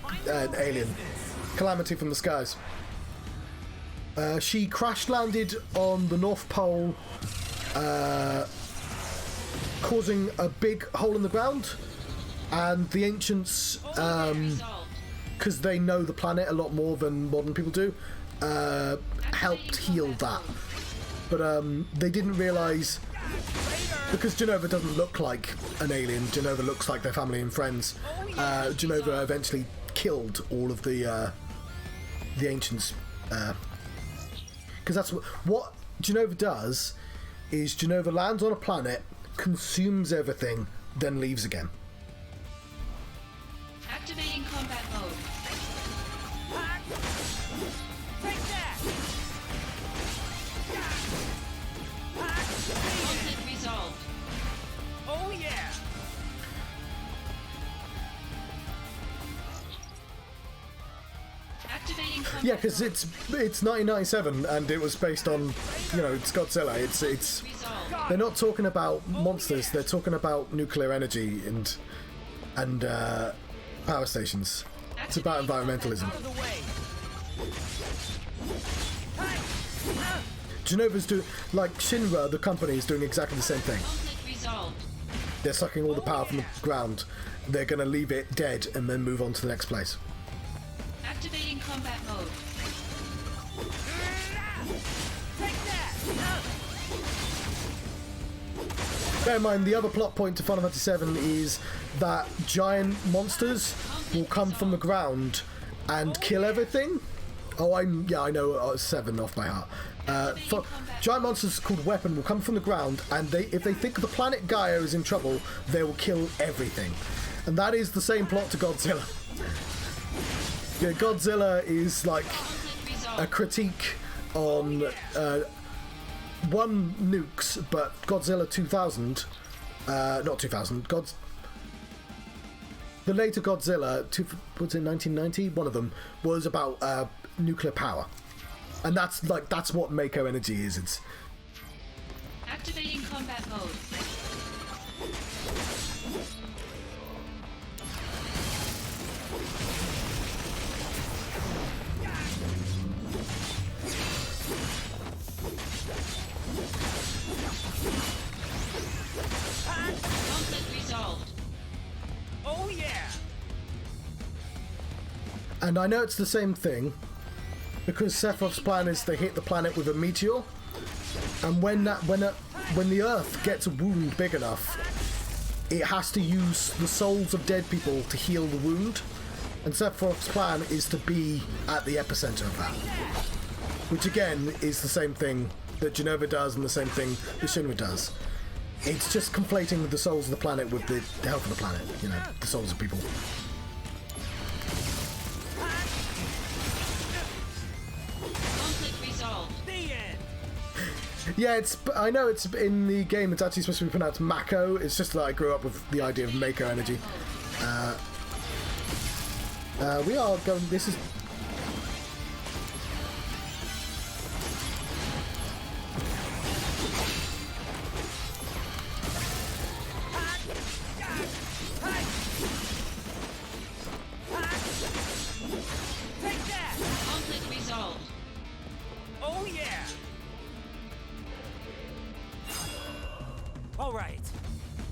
alien, Calamity from the skies. She crash-landed on the North Pole, causing a big hole in the ground, and the ancients, because they know the planet a lot more than modern people do, helped heal that. But they didn't realise, because Genova doesn't look like an alien, Genova looks like their family and friends. Genova eventually killed all of the ancients, because that's what Genova does. Is Genova lands on a planet, consumes everything, then leaves again. Activating combat mode. Take that! Conflict resolved. Oh yeah! Activating combat Yeah, because it's 1997 and it was based on, you know, it's Godzilla. It's resolved. they're not talking about monsters. They're talking about nuclear energy and power stations. It's about environmentalism. Out of the way! Genova's doing, like Shinra, the company, is doing exactly the same thing. Conflict resolved. They're sucking all the power from the ground. They're going to leave it dead and then move on to the next place. Activating combat mode. Take that! Bear in mind, the other plot point to Final Fantasy VII is that giant monsters will come from the ground and kill everything. Oh, I know 7 off by heart. Giant monsters called Weapon will come from the ground, and if they think the planet Gaia is in trouble, they will kill everything. And that is the same plot to Godzilla. Yeah, Godzilla is like a critique on one nukes, but Godzilla 2000, not 2000, the later Godzilla, was it 1990? One of them was about nuclear power, and that's what Mako energy is. It's Activating combat mode. Conflict resolved. Oh yeah! and I know it's the same thing because Sephiroth's plan is to hit the planet with a meteor, and when the Earth gets a wound big enough, it has to use the souls of dead people to heal the wound, and Sephiroth's plan is to be at the epicenter of that, which again is the same thing that Genova does and the same thing that Shinra does. It's just conflating the souls of the planet with the health of the planet, you know, the souls of people. Conflict resolved. The end! Yeah, I know it's in the game, it's actually supposed to be pronounced Mako. It's just that I grew up with the idea of Mako energy. We are going, this is... Take that! Conflict resolved. Oh yeah! Alright,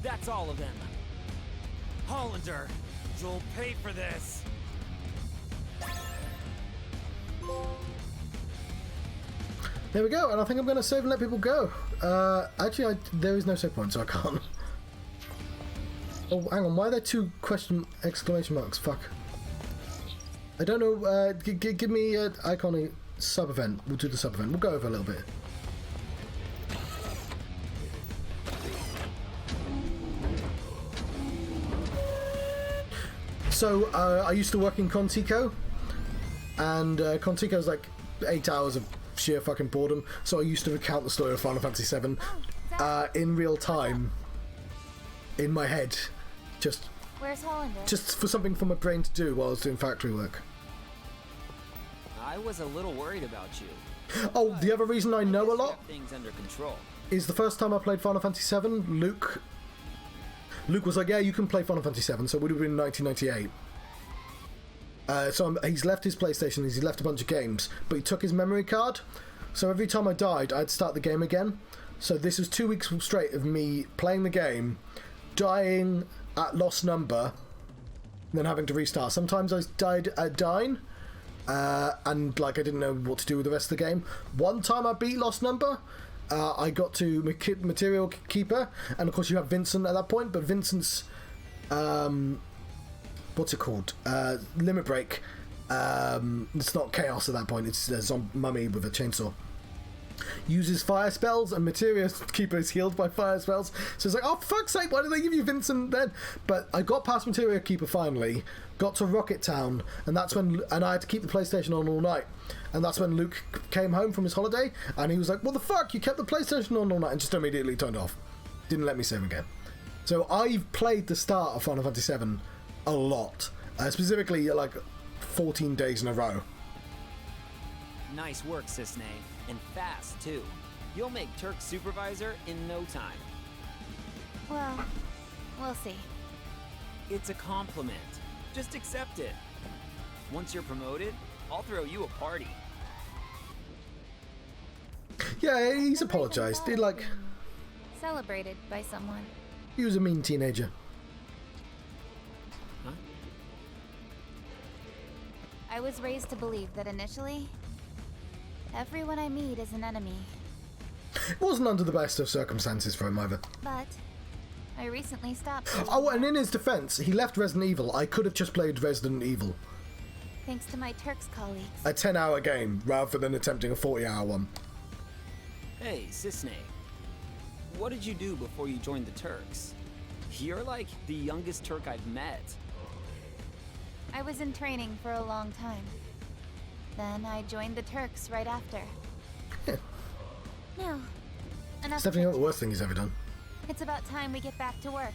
that's all of them. Hollander, you'll pay for this. There we go, and I think I'm going to save and let people go. Actually, there is no save point, so I can't. Oh, hang on, why are there 2 exclamation marks? Fuck. I don't know, give me an iconic sub-event. We'll do the sub-event. We'll go over a little bit. So, I used to work in Contico, and Contico is like 8 hours of sheer fucking boredom, so I used to recount the story of Final Fantasy VII in real time, in my head, Where's Hollander? just for something for my brain to do while I was doing factory work. I was a little worried about you. Oh, the other reason I know a You lot have things under control. is the first time I played Final Fantasy VII, Luke was like, yeah, you can play Final Fantasy VII, so it would have been 1998. He's left his PlayStation, he's left a bunch of games, but he took his memory card, so every time I died, I'd start the game again. So this was 2 weeks straight of me playing the game, dying at lost number, then having to restart. Sometimes I died at dying, and like I didn't know what to do with the rest of the game. One time I beat lost number, I got to Material Keeper, and of course you have Vincent at that point, but Vincent's what's it called? Limit Break. It's not Chaos at that point, it's a mummy with a chainsaw. uses fire spells, and Materia Keeper is healed by fire spells. So it's like, oh, for fuck's sake, why did they give you Vincent then? But I got past Materia Keeper finally, got to Rocket Town, and that's when, and I had to keep the PlayStation on all night. And that's when Luke came home from his holiday, and he was like, what the fuck, you kept the PlayStation on all night, and just immediately turned it off. Didn't let me save again. So I've played the start of Final Fantasy VII a lot. Specifically, like, 14 days in a row. Nice work, Cisne. And fast, too. You'll make Turk supervisor in no time. Well, we'll see. It's a compliment. Just accept it. Once you're promoted, I'll throw you a party. Yeah, he's apologized. He, like... Celebrated by someone. He was a mean teenager. Huh? I was raised to believe that initially, everyone I meet is an enemy. It wasn't under the best of circumstances for him either. But I recently stopped. Oh, and in his defense, he left Resident Evil. I could have just played Resident Evil. Thanks to my Turks colleagues. A 10-hour game, rather than attempting a 40-hour one. Hey, Cisne. What did you do before you joined the Turks? You're like the youngest Turk I've met. I was in training for a long time. Then I joined the Turks right after. Now, enough. It's definitely not the worst thing he's ever done. It's about time we get back to work.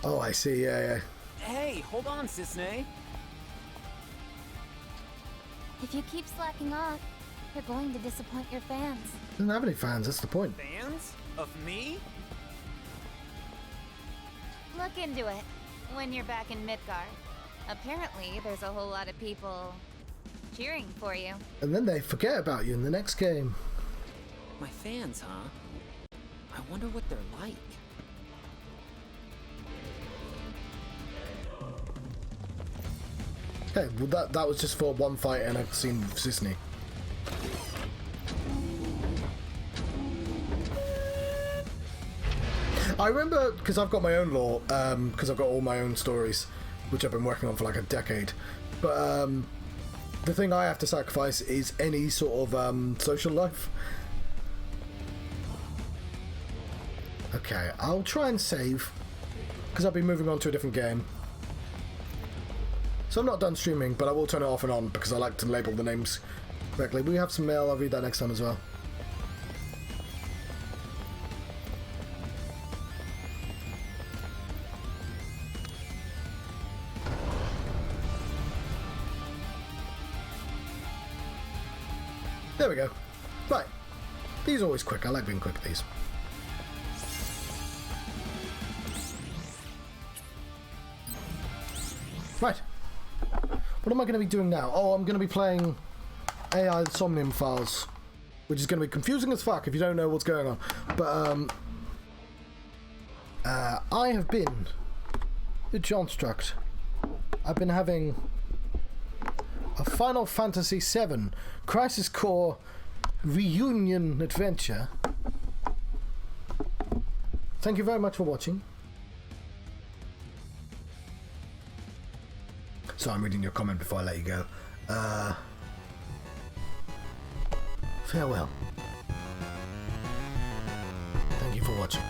Oh, I see, yeah. Hey, hold on, Cisne. If you keep slacking off, you're going to disappoint your fans. Doesn't have any fans, that's the point. Fans? Of me? Look into it when you're back in Midgard. Apparently, there's a whole lot of people cheering for you. And then they forget about you in the next game. My fans, huh? I wonder what they're like. Hey, well that was just for one fight and I've seen Cisne. I remember, because I've got my own lore, because I've got all my own stories, which I've been working on for like a decade. But the thing I have to sacrifice is any sort of social life. Okay, I'll try and save, because I'll be moving on to a different game. So I'm not done streaming, but I will turn it off and on, because I like to label the names correctly. We have some mail, I'll read that next time as well. There we go. Right. These are always quick. I like being quick, these. Right. What am I going to be doing now? Oh, I'm going to be playing AI Somnium Files, which is going to be confusing as fuck if you don't know what's going on. But, I have been the John Struct. I've been having a Final Fantasy VII Crisis Core reunion adventure. Thank you very much for watching. So I'm reading your comment before I let you go. Farewell. Thank you for watching.